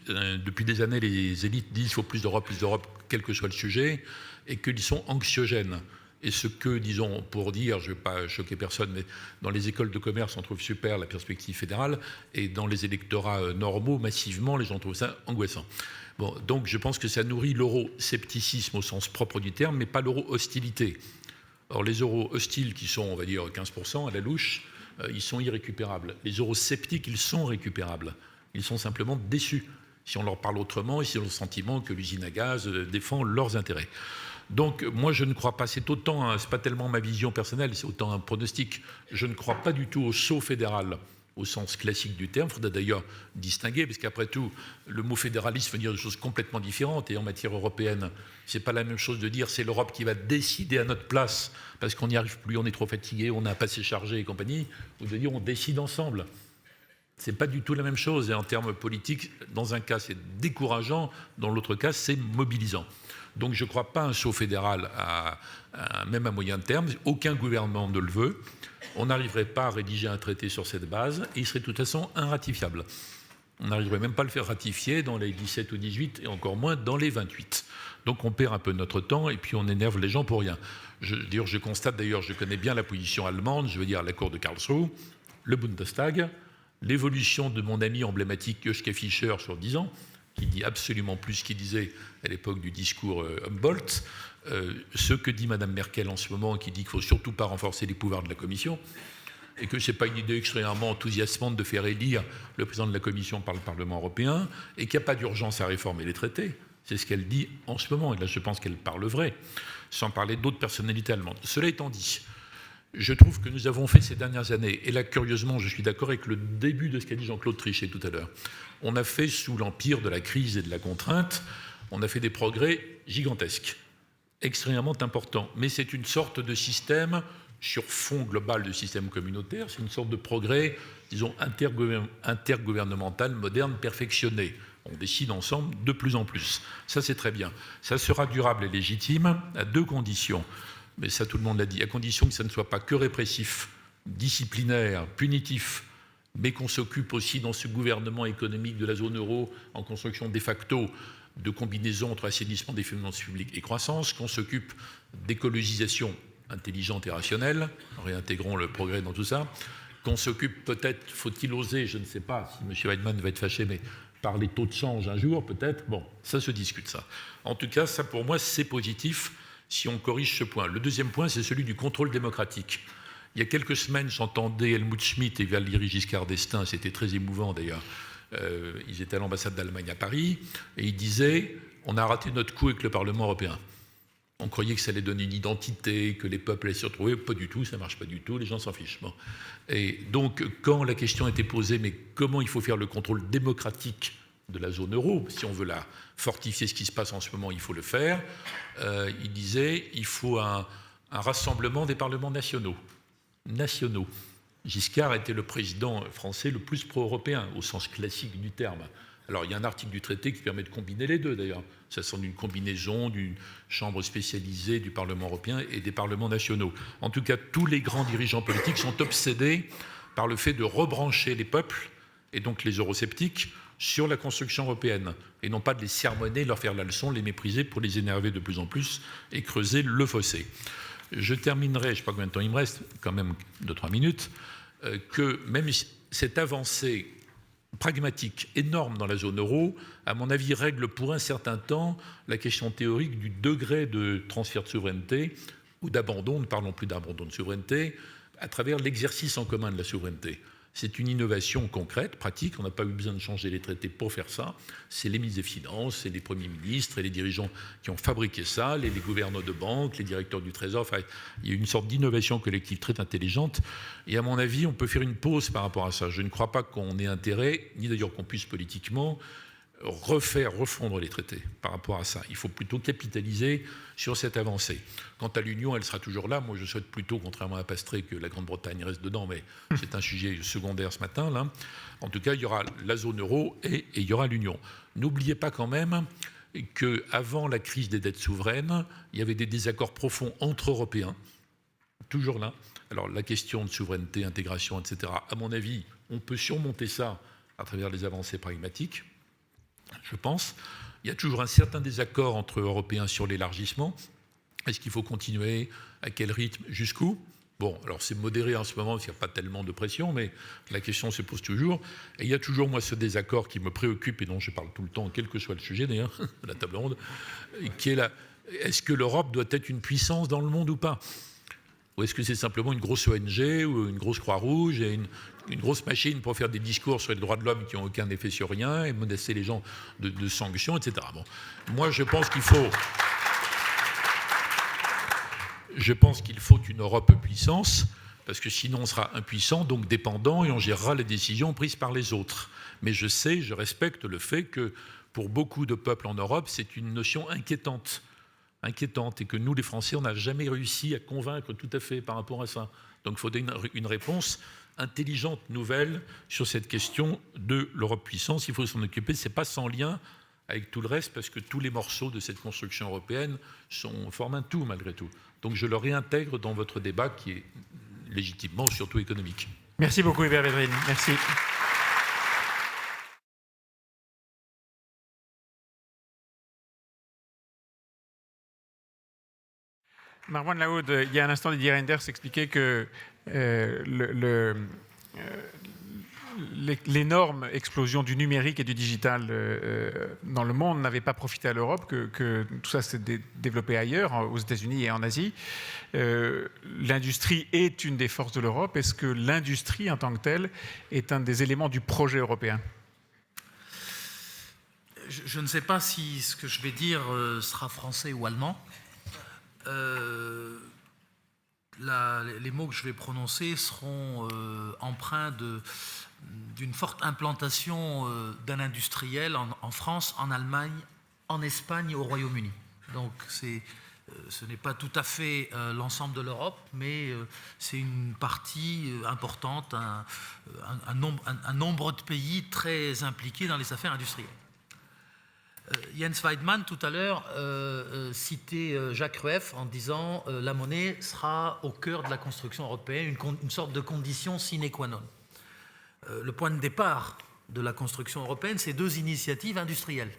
depuis des années, les élites disent qu'il faut plus d'Europe, quel que soit le sujet, et qu'ils sont anxiogènes. Et ce que, disons, pour dire, je ne vais pas choquer personne, mais dans les écoles de commerce, on trouve super la perspective fédérale, et dans les électorats normaux, massivement, les gens trouvent ça angoissant. Bon, donc je pense que ça nourrit l'euro-scepticisme au sens propre du terme, mais pas l'euro-hostilité. Or, les euros hostiles, qui sont, on va dire, 15% à la louche, ils sont irrécupérables. Les eurosceptiques, ils sont récupérables. Ils sont simplement déçus, si on leur parle autrement, et si on a le sentiment que l'usine à gaz défend leurs intérêts. Donc, moi, je ne crois pas, c'est pas tellement ma vision personnelle, c'est autant un pronostic. Je ne crois pas du tout au saut fédéral, au sens classique du terme. Il faudrait d'ailleurs distinguer, parce qu'après tout, le mot fédéralisme veut dire des choses complètement différentes. Et en matière européenne, ce n'est pas la même chose de dire c'est l'Europe qui va décider à notre place, parce qu'on n'y arrive plus, on est trop fatigué, on a pas assez chargé et compagnie, ou de dire on décide ensemble. Ce n'est pas du tout la même chose. Et en termes politiques, dans un cas, c'est décourageant, dans l'autre cas, c'est mobilisant. Donc je ne crois pas à un saut fédéral, même à moyen terme. Aucun gouvernement ne le veut. On n'arriverait pas à rédiger un traité sur cette base et il serait de toute façon irratifiable. On n'arriverait même pas à le faire ratifier dans les 17 ou 18 et encore moins dans les 28. Donc on perd un peu notre temps et puis on énerve les gens pour rien. Je constate d'ailleurs, je connais bien la position allemande, je veux dire la cour de Karlsruhe, le Bundestag, l'évolution de mon ami emblématique Joschka Fischer sur 10 ans, qui dit absolument plus ce qu'il disait à l'époque du discours Humboldt, ce que dit Mme Merkel en ce moment, qui dit qu'il ne faut surtout pas renforcer les pouvoirs de la Commission, et que ce n'est pas une idée extrêmement enthousiasmante de faire élire le président de la Commission par le Parlement européen, et qu'il n'y a pas d'urgence à réformer les traités. C'est ce qu'elle dit en ce moment, et là je pense qu'elle parle vrai, sans parler d'autres personnalités allemandes. Cela étant dit, je trouve que nous avons fait ces dernières années, et là curieusement je suis d'accord avec le début de ce qu'a dit Jean-Claude Trichet tout à l'heure, on a fait sous l'empire de la crise et de la contrainte, on a fait des progrès gigantesques, extrêmement importants, mais c'est une sorte de système sur fond global de système communautaire, c'est une sorte de progrès, disons, intergouvernemental, moderne, perfectionné. On décide ensemble de plus en plus. Ça, c'est très bien. Ça sera durable et légitime à deux conditions. Mais ça, tout le monde l'a dit, à condition que ça ne soit pas que répressif, disciplinaire, punitif, mais qu'on s'occupe aussi dans ce gouvernement économique de la zone euro, en construction de facto de combinaison entre assainissement des finances publiques et croissance, qu'on s'occupe d'écologisation intelligente et rationnelle, réintégrons le progrès dans tout ça, qu'on s'occupe peut-être, faut-il oser, je ne sais pas si M. Weidmann va être fâché, mais par les taux de change un jour peut-être, bon, ça se discute ça. En tout cas, ça pour moi c'est positif si on corrige ce point. Le deuxième point, c'est celui du contrôle démocratique. Il y a quelques semaines, j'entendais Helmut Schmidt et Valéry Giscard d'Estaing, c'était très émouvant d'ailleurs, ils étaient à l'ambassade d'Allemagne à Paris, et ils disaient « on a raté notre coup avec le Parlement européen ». On croyait que ça allait donner une identité, que les peuples allaient se retrouver. Pas du tout, ça ne marche pas du tout, les gens s'en fichent. Bon. Et donc, quand la question était posée, mais comment il faut faire le contrôle démocratique de la zone euro, si on veut la fortifier, ce qui se passe en ce moment, il faut le faire, il disait il faut un rassemblement des parlements nationaux. Giscard était le président français le plus pro-européen, au sens classique du terme. Alors, il y a un article du traité qui permet de combiner les deux, d'ailleurs. Ça semble une combinaison d'une chambre spécialisée du Parlement européen et des parlements nationaux. En tout cas, tous les grands dirigeants politiques sont obsédés par le fait de rebrancher les peuples, et donc les eurosceptiques, sur la construction européenne, et non pas de les sermonner, leur faire la leçon, les mépriser pour les énerver de plus en plus et creuser le fossé. Je terminerai, je ne sais pas combien de temps il me reste, quand même 2-3 minutes, que même cette avancée pragmatique énorme dans la zone euro, à mon avis, règle pour un certain temps la question théorique du degré de transfert de souveraineté ou d'abandon, ne parlons plus d'abandon de souveraineté, à travers l'exercice en commun de la souveraineté. C'est une innovation concrète, pratique, on n'a pas eu besoin de changer les traités pour faire ça. C'est les ministres des Finances, c'est les premiers ministres et les dirigeants qui ont fabriqué ça, les gouverneurs de banque, les directeurs du Trésor. Enfin, il y a une sorte d'innovation collective très intelligente. Et à mon avis, on peut faire une pause par rapport à ça. Je ne crois pas qu'on ait intérêt, ni d'ailleurs qu'on puisse politiquement, refondre les traités par rapport à ça. Il faut plutôt capitaliser sur cette avancée. Quant à l'Union, elle sera toujours là. Moi, je souhaite plutôt, contrairement à Pastré, que la Grande-Bretagne reste dedans, mais c'est un sujet secondaire ce matin, là. En tout cas, il y aura la zone euro et il y aura l'Union. N'oubliez pas quand même qu'avant la crise des dettes souveraines, il y avait des désaccords profonds entre Européens, toujours là. Alors la question de souveraineté, intégration, etc., à mon avis, on peut surmonter ça à travers les avancées pragmatiques, je pense. Il y a toujours un certain désaccord entre Européens sur l'élargissement. Est-ce qu'il faut continuer? À quel rythme? Jusqu'où? Bon, alors c'est modéré en ce moment parce qu'il n'y a pas tellement de pression, mais la question se pose toujours. Et il y a toujours, moi, ce désaccord qui me préoccupe et dont je parle tout le temps, quel que soit le sujet d'ailleurs, de la table ronde, qui est là. Est-ce que l'Europe doit être une puissance dans le monde ou pas? Ou est-ce que c'est simplement une grosse ONG ou une grosse Croix-Rouge et une grosse machine pour faire des discours sur les droits de l'homme qui n'ont aucun effet sur rien et menacer les gens de sanctions, etc. Bon. Moi, je pense qu'il faut une Europe puissance, parce que sinon on sera impuissant, donc dépendant, et on gérera les décisions prises par les autres. Mais je respecte le fait que pour beaucoup de peuples en Europe, c'est une notion inquiétante, et que nous, les Français, on n'a jamais réussi à convaincre tout à fait par rapport à ça. Donc il faut donner une réponse intelligente, nouvelle, sur cette question de l'Europe puissance. Il faut s'en occuper, ce n'est pas sans lien avec tout le reste, parce que tous les morceaux de cette construction européenne forment un tout, malgré tout. Donc je le réintègre dans votre débat, qui est légitimement surtout économique. Merci beaucoup, Hubert Védrine. Merci. Marwan Laoud, il y a un instant, Didier Reynders expliquait que l'énorme explosion du numérique et du digital dans le monde n'avait pas profité à l'Europe, que tout ça s'est développé ailleurs, aux États-Unis et en Asie. L'industrie est une des forces de l'Europe. Est-ce que l'industrie en tant que telle est un des éléments du projet européen? Je ne sais pas si ce que je vais dire sera français ou allemand. Les mots que je vais prononcer seront empreints d'une forte implantation d'un industriel en France, en Allemagne, en Espagne et au Royaume-Uni. Donc ce n'est pas tout à fait l'ensemble de l'Europe, mais c'est une partie importante, un nombre de pays très impliqués dans les affaires industrielles. Jens Weidmann, tout à l'heure, citait Jacques Rueff en disant la monnaie sera au cœur de la construction européenne, une sorte de condition sine qua non. Le point de départ de la construction européenne, c'est deux initiatives industrielles,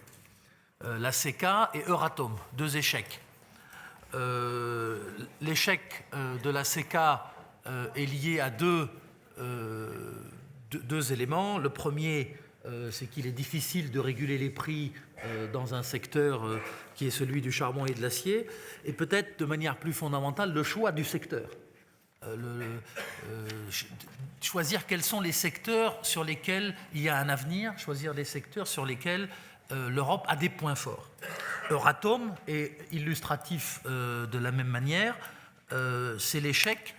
la CECA et Euratom, deux échecs. L'échec de la CECA est lié à deux éléments. Le premier, c'est qu'il est difficile de réguler les prix dans un secteur qui est celui du charbon et de l'acier, et peut-être de manière plus fondamentale, le choix du secteur. Choisir quels sont les secteurs sur lesquels il y a un avenir, choisir les secteurs sur lesquels l'Europe a des points forts. Euratom est illustratif de la même manière, c'est l'échec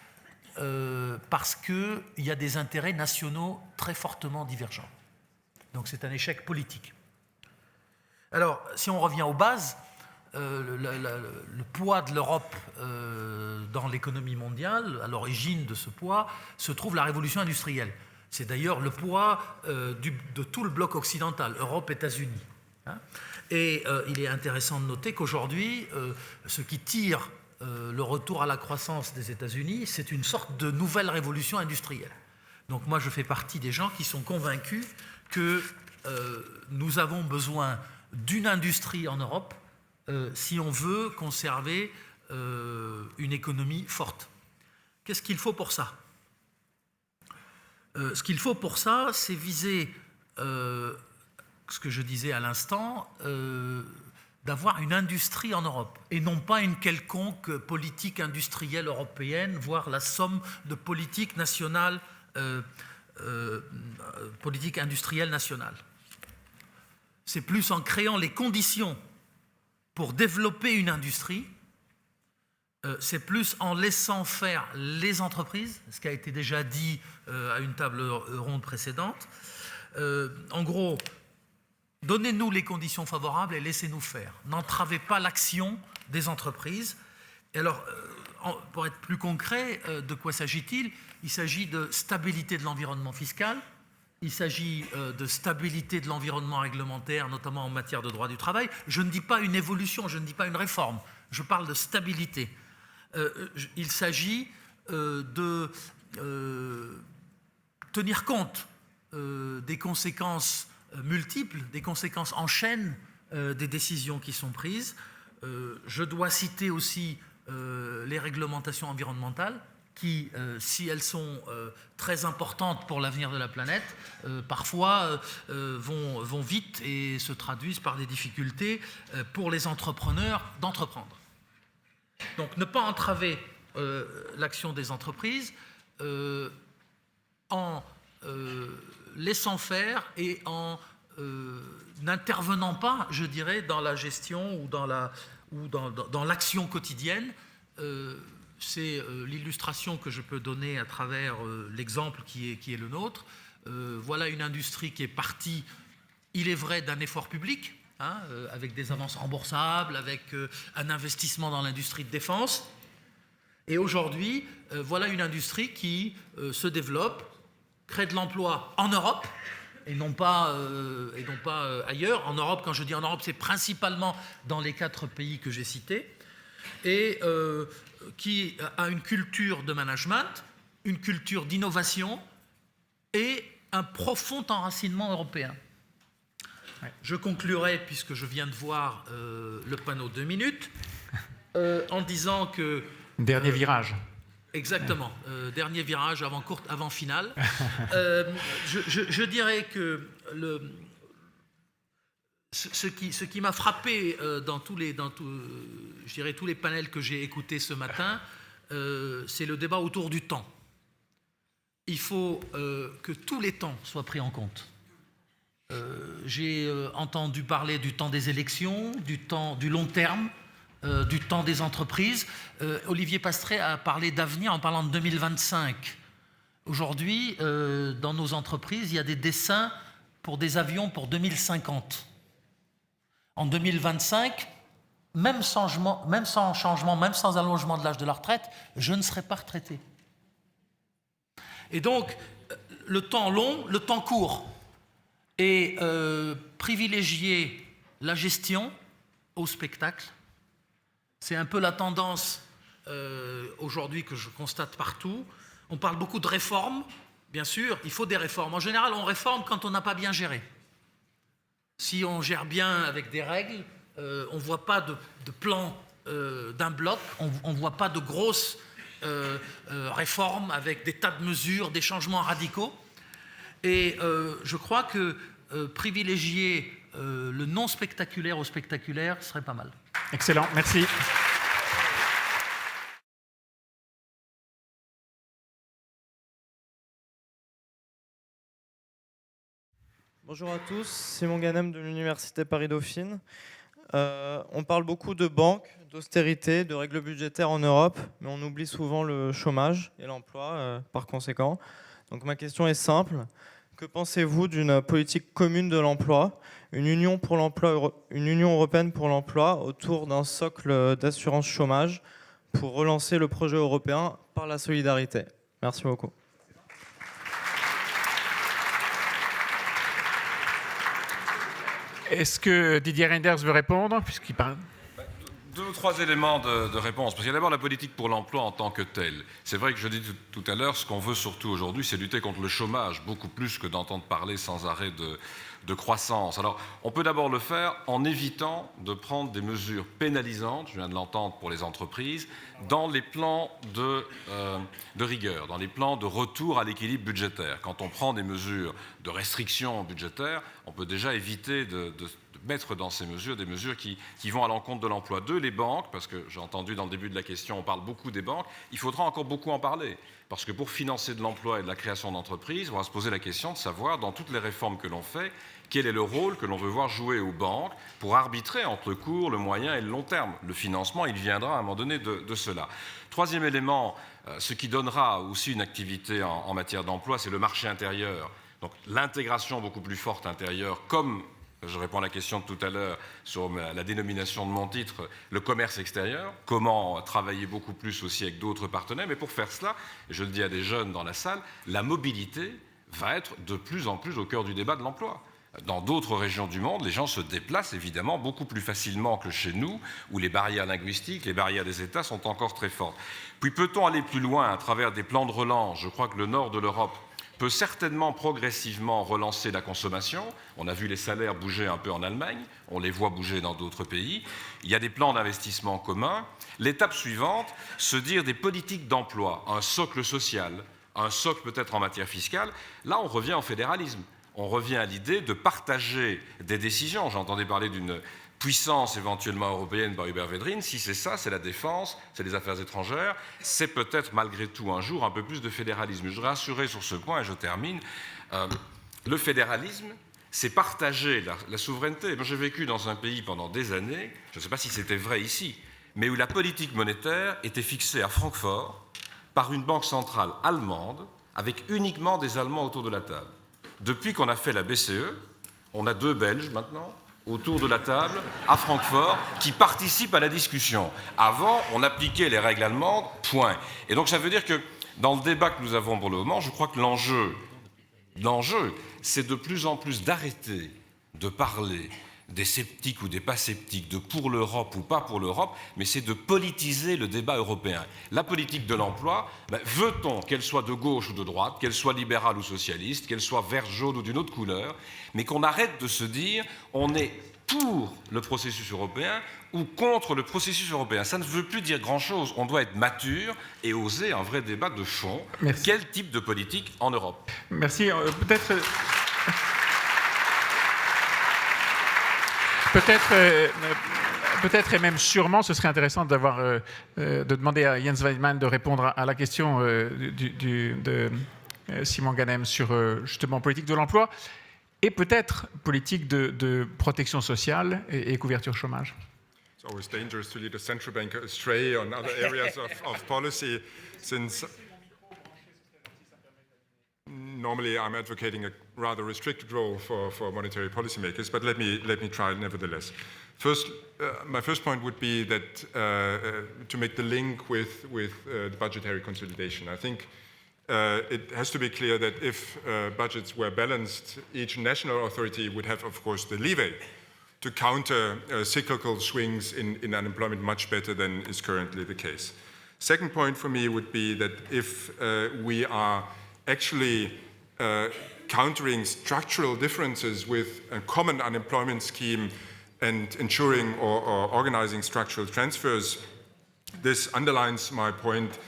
parce qu'il y a des intérêts nationaux très fortement divergents. Donc c'est un échec politique. Alors, si on revient aux bases, le poids de l'Europe dans l'économie mondiale, à l'origine de ce poids, se trouve la révolution industrielle. C'est d'ailleurs le poids de tout le bloc occidental, Europe, États-Unis. Et il est intéressant de noter qu'aujourd'hui, ce qui tire le retour à la croissance des États-Unis, c'est une sorte de nouvelle révolution industrielle. Donc moi, je fais partie des gens qui sont convaincus que nous avons besoin d'une industrie en Europe si on veut conserver une économie forte. Qu'est-ce qu'il faut pour ça? Ce qu'il faut pour ça, c'est viser, ce que je disais à l'instant, d'avoir une industrie en Europe, et non pas une quelconque politique industrielle européenne, voire la somme de politiques nationales, politique industrielle nationale. C'est plus en créant les conditions pour développer une industrie, c'est plus en laissant faire les entreprises, ce qui a été déjà dit à une table ronde précédente. En gros, donnez-nous les conditions favorables et laissez-nous faire. N'entravez pas l'action des entreprises. Et alors, pour être plus concret, de quoi s'agit-il? Il s'agit de stabilité de l'environnement fiscal, il s'agit de stabilité de l'environnement réglementaire, notamment en matière de droit du travail. Je ne dis pas une évolution, je ne dis pas une réforme, je parle de stabilité. Il s'agit de tenir compte des conséquences multiples, des conséquences en chaîne des décisions qui sont prises. Je dois citer aussi les réglementations environnementales qui, si elles sont très importantes pour l'avenir de la planète, parfois vont vite et se traduisent par des difficultés pour les entrepreneurs d'entreprendre. Donc ne pas entraver l'action des entreprises en laissant faire et en n'intervenant pas, je dirais, dans la gestion ou dans l'action quotidienne. C'est l'illustration que je peux donner à travers l'exemple qui est le nôtre. Voilà une industrie qui est partie, il est vrai, d'un effort public, avec des avances remboursables, avec un investissement dans l'industrie de défense. Et aujourd'hui, voilà une industrie qui se développe, crée de l'emploi en Europe, et non pas ailleurs. En Europe, quand je dis en Europe, c'est principalement dans les 4 pays que j'ai cités, et qui a une culture de management, une culture d'innovation et un profond enracinement européen. Je conclurai, puisque je viens de voir le panneau 2 minutes, en disant que... Dernier virage. Exactement, dernier virage avant finale. Je dirais que ce qui m'a frappé dans tous les panels que j'ai écoutés ce matin, c'est le débat autour du temps. Il faut que tous les temps soient pris en compte. J'ai entendu parler du temps des élections, du long terme, du temps des entreprises. Olivier Pastré a parlé d'avenir en parlant de 2025. Aujourd'hui, dans nos entreprises, il y a des dessins pour des avions pour 2050. En 2025, même sans changement, même sans allongement de l'âge de la retraite, je ne serai pas retraité. Et donc, le temps long, le temps court. Et privilégier la gestion au spectacle, c'est un peu la tendance aujourd'hui que je constate partout. On parle beaucoup de réformes, bien sûr, il faut des réformes. En général, on réforme quand on n'a pas bien géré. Si on gère bien avec des règles, on ne voit pas de plan d'un bloc, on ne voit pas de grosses réformes avec des tas de mesures, des changements radicaux. Et je crois que privilégier le non spectaculaire au spectaculaire serait pas mal. Excellent, merci. Bonjour à tous, Simon Ganem de l'Université Paris-Dauphine. On parle beaucoup de banques, d'austérité, de règles budgétaires en Europe, mais on oublie souvent le chômage et l'emploi par conséquent. Donc ma question est simple. Que pensez-vous d'une politique commune de l'emploi, une union européenne pour l'emploi autour d'un socle d'assurance chômage pour relancer le projet européen par la solidarité? Merci beaucoup. Est-ce que Didier Reynders veut répondre puisqu'il parle? 2 ou 3 éléments de réponse. Parce qu'il y a d'abord la politique pour l'emploi en tant que telle. C'est vrai que je dis tout à l'heure, ce qu'on veut surtout aujourd'hui, c'est lutter contre le chômage, beaucoup plus que d'entendre parler sans arrêt de croissance. Alors, on peut d'abord le faire en évitant de prendre des mesures pénalisantes, je viens de l'entendre pour les entreprises, dans les plans de rigueur, dans les plans de retour à l'équilibre budgétaire. Quand on prend des mesures de restriction budgétaire, on peut déjà éviter de mettre dans ces mesures des mesures qui vont à l'encontre de l'emploi. 2, les banques, parce que j'ai entendu dans le début de la question, on parle beaucoup des banques, il faudra encore beaucoup en parler. Parce que pour financer de l'emploi et de la création d'entreprises, on va se poser la question de savoir, dans toutes les réformes que l'on fait, quel est le rôle que l'on veut voir jouer aux banques pour arbitrer entre le court, le moyen et le long terme. Le financement, il viendra à un moment donné de cela. 3e élément, ce qui donnera aussi une activité en matière d'emploi, c'est le marché intérieur. Donc l'intégration beaucoup plus forte intérieure, comme je réponds à la question de tout à l'heure sur la dénomination de mon titre, le commerce extérieur, comment travailler beaucoup plus aussi avec d'autres partenaires. Mais pour faire cela, et je le dis à des jeunes dans la salle, la mobilité va être de plus en plus au cœur du débat de l'emploi. Dans d'autres régions du monde, les gens se déplacent évidemment beaucoup plus facilement que chez nous, où les barrières linguistiques, les barrières des États sont encore très fortes. Puis peut-on aller plus loin à travers des plans de relance? Je crois que le nord de l'Europe peut certainement progressivement relancer la consommation. On a vu les salaires bouger un peu en Allemagne, on les voit bouger dans d'autres pays. Il y a des plans d'investissement communs. L'étape suivante, se dire des politiques d'emploi, un socle social, un socle peut-être en matière fiscale. Là, on revient au fédéralisme. On revient à l'idée de partager des décisions. J'entendais parler d'une puissance éventuellement européenne par Hubert Védrine. Si c'est ça, c'est la défense, c'est les affaires étrangères, c'est peut-être malgré tout un jour un peu plus de fédéralisme. Je voudrais rassurer sur ce point et je termine. Le fédéralisme, c'est partager la souveraineté. Moi, j'ai vécu dans un pays pendant des années, je ne sais pas si c'était vrai ici, mais où la politique monétaire était fixée à Francfort par une banque centrale allemande avec uniquement des Allemands autour de la table. Depuis qu'on a fait la BCE, on a 2 Belges maintenant autour de la table à Francfort qui participent à la discussion. Avant, on appliquait les règles allemandes, point. Et donc ça veut dire que dans le débat que nous avons pour le moment, je crois que l'enjeu, c'est de plus en plus d'arrêter de parler des sceptiques ou des pas sceptiques, de pour l'Europe ou pas pour l'Europe, mais c'est de politiser le débat européen. La politique de l'emploi, veut-on qu'elle soit de gauche ou de droite, qu'elle soit libérale ou socialiste, qu'elle soit vert, jaune ou d'une autre couleur, mais qu'on arrête de se dire on est pour le processus européen ou contre le processus européen. Ça ne veut plus dire grand-chose. On doit être mature et oser un vrai débat de fond. Merci. Quel type de politique en Europe? Merci. Peut-être et même sûrement, ce serait intéressant de demander à Jens Weidmann de répondre à la question de Simon Ganem sur justement politique de l'emploi et peut-être politique de protection sociale et couverture chômage. It's always dangerous to lead a central bank astray on other areas of policy, since normally I'm advocating a rather restricted role for monetary policymakers, but let me try nevertheless. First, my first point would be that to make the link with the budgetary consolidation. I think it has to be clear that if budgets were balanced, each national authority would have, of course, the leeway to counter cyclical swings in unemployment much better than is currently the case. Second point for me would be that if we are actually countering structural differences with a common unemployment scheme and ensuring or organizing structural transfers, this underlines my point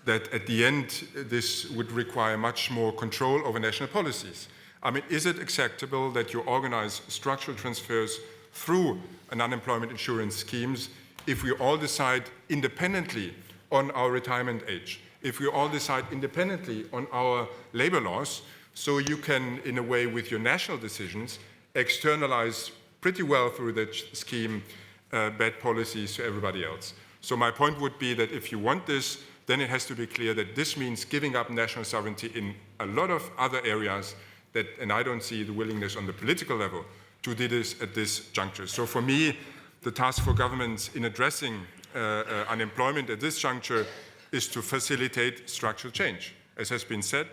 that at the end this would require much more control over national policies. I mean, is it acceptable that you organize structural transfers through an unemployment insurance schemes if we all decide independently on our retirement age, if we all decide independently on our labor laws, so you can, in a way, with your national decisions, externalize pretty well through that scheme bad policies to everybody else. So my point would be that if you want this, then it has to be clear that this means giving up national sovereignty in a lot of other areas that, and I don't see the willingness on the political level to do this at this juncture. So for me, the task for governments in addressing unemployment at this juncture is to facilitate structural change. As has been said,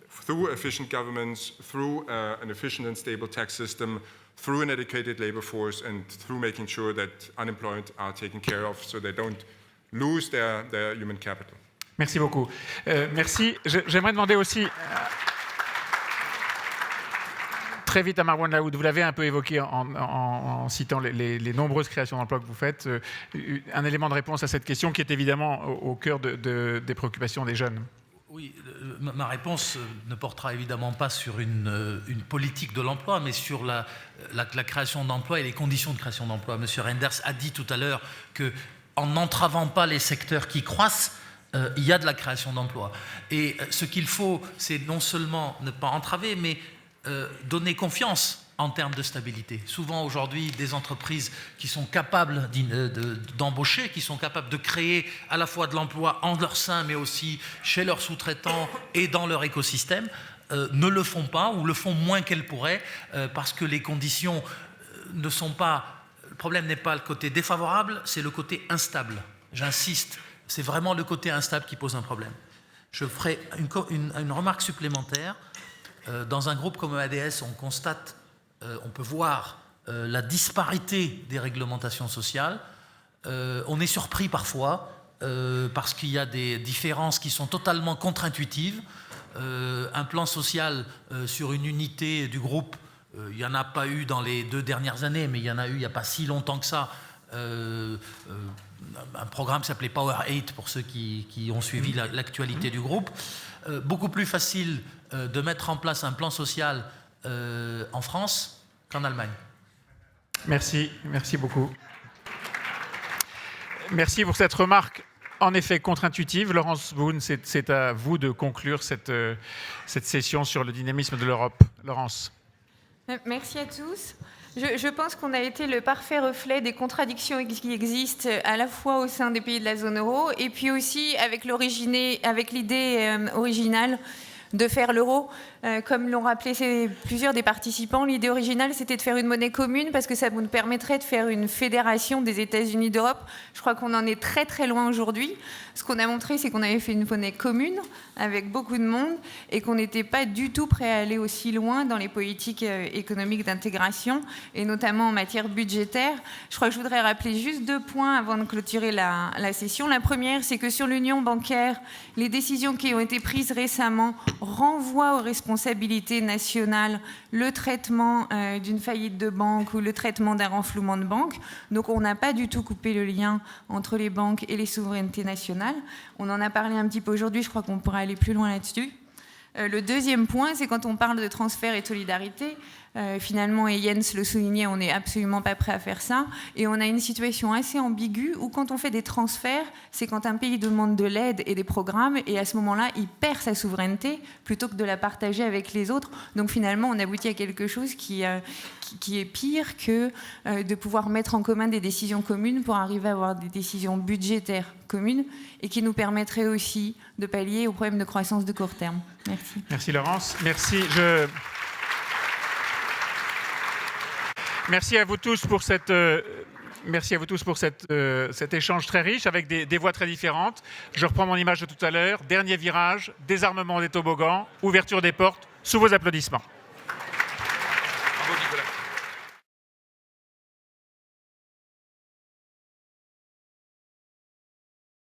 through efficient governments, through an efficient and stable tax system, through an educated labor force, and through making sure that unemployed are taken care of so they don't lose their human capital. Merci beaucoup. Merci. J'aimerais demander aussi... Très vite à Marwan Laoud, vous l'avez un peu évoqué en citant les nombreuses créations d'emplois que vous faites, un élément de réponse à cette question qui est évidemment au cœur des préoccupations des jeunes. Oui, ma réponse ne portera évidemment pas sur une politique de l'emploi, mais sur la création d'emplois et les conditions de création d'emplois. Monsieur Reinders a dit tout à l'heure qu'en n'entravant pas les secteurs qui croissent, il y a de la création d'emplois. Et ce qu'il faut, c'est non seulement ne pas entraver, mais donner confiance en termes de stabilité. Souvent aujourd'hui, des entreprises qui sont capables d'embaucher, qui sont capables de créer à la fois de l'emploi en leur sein, mais aussi chez leurs sous-traitants et dans leur écosystème, ne le font pas ou le font moins qu'elles pourraient parce que les conditions ne sont pas... Le problème n'est pas le côté défavorable, c'est le côté instable. J'insiste, c'est vraiment le côté instable qui pose un problème. Je ferai une remarque supplémentaire. Dans un groupe comme EADS, on constate, on peut voir la disparité des réglementations sociales. On est surpris parfois parce qu'il y a des différences qui sont totalement contre-intuitives. Un plan social sur une unité du groupe, il n'y en a pas eu dans les 2 dernières années, mais il y en a eu il n'y a pas si longtemps que ça. Un programme s'appelait Power 8 pour ceux qui ont suivi l'actualité du groupe. Beaucoup plus facile de mettre en place un plan social en France qu'en Allemagne. Merci beaucoup. Merci pour cette remarque, en effet contre-intuitive. Laurence Boone, c'est à vous de conclure cette session sur le dynamisme de l'Europe. Laurence. Merci à tous. Je pense qu'on a été le parfait reflet des contradictions qui existent à la fois au sein des pays de la zone euro et puis aussi avec l'idée originale de faire l'euro. Comme l'ont rappelé plusieurs des participants, l'idée originale, c'était de faire une monnaie commune parce que ça nous permettrait de faire une fédération des États-Unis d'Europe. Je crois qu'on en est très très loin aujourd'hui. Ce qu'on a montré, c'est qu'on avait fait une monnaie commune avec beaucoup de monde et qu'on n'était pas du tout prêt à aller aussi loin dans les politiques économiques d'intégration et notamment en matière budgétaire. Je crois que je voudrais rappeler juste 2 points avant de clôturer la session. La première, c'est que sur l'union bancaire, les décisions qui ont été prises récemment renvoient aux responsabilités nationales le traitement d'une faillite de banque ou le traitement d'un renflouement de banque. Donc on n'a pas du tout coupé le lien entre les banques et les souverainetés nationales. On en a parlé un petit peu aujourd'hui, je crois qu'on pourra aller plus loin là-dessus. Le deuxième point, c'est quand on parle de transfert et de solidarité, finalement, et Jens le soulignait, on n'est absolument pas prêt à faire ça. Et on a une situation assez ambiguë où quand on fait des transferts, c'est quand un pays demande de l'aide et des programmes, et à ce moment-là, il perd sa souveraineté plutôt que de la partager avec les autres. Donc finalement, on aboutit à quelque chose qui est pire que de pouvoir mettre en commun des décisions communes pour arriver à avoir des décisions budgétaires communes et qui nous permettraient aussi de pallier aux problèmes de croissance de court terme. Merci. Merci Laurence. Merci à vous tous pour cet échange très riche avec des voix très différentes. Je reprends mon image de tout à l'heure. Dernier virage, désarmement des toboggans, ouverture des portes, sous vos applaudissements.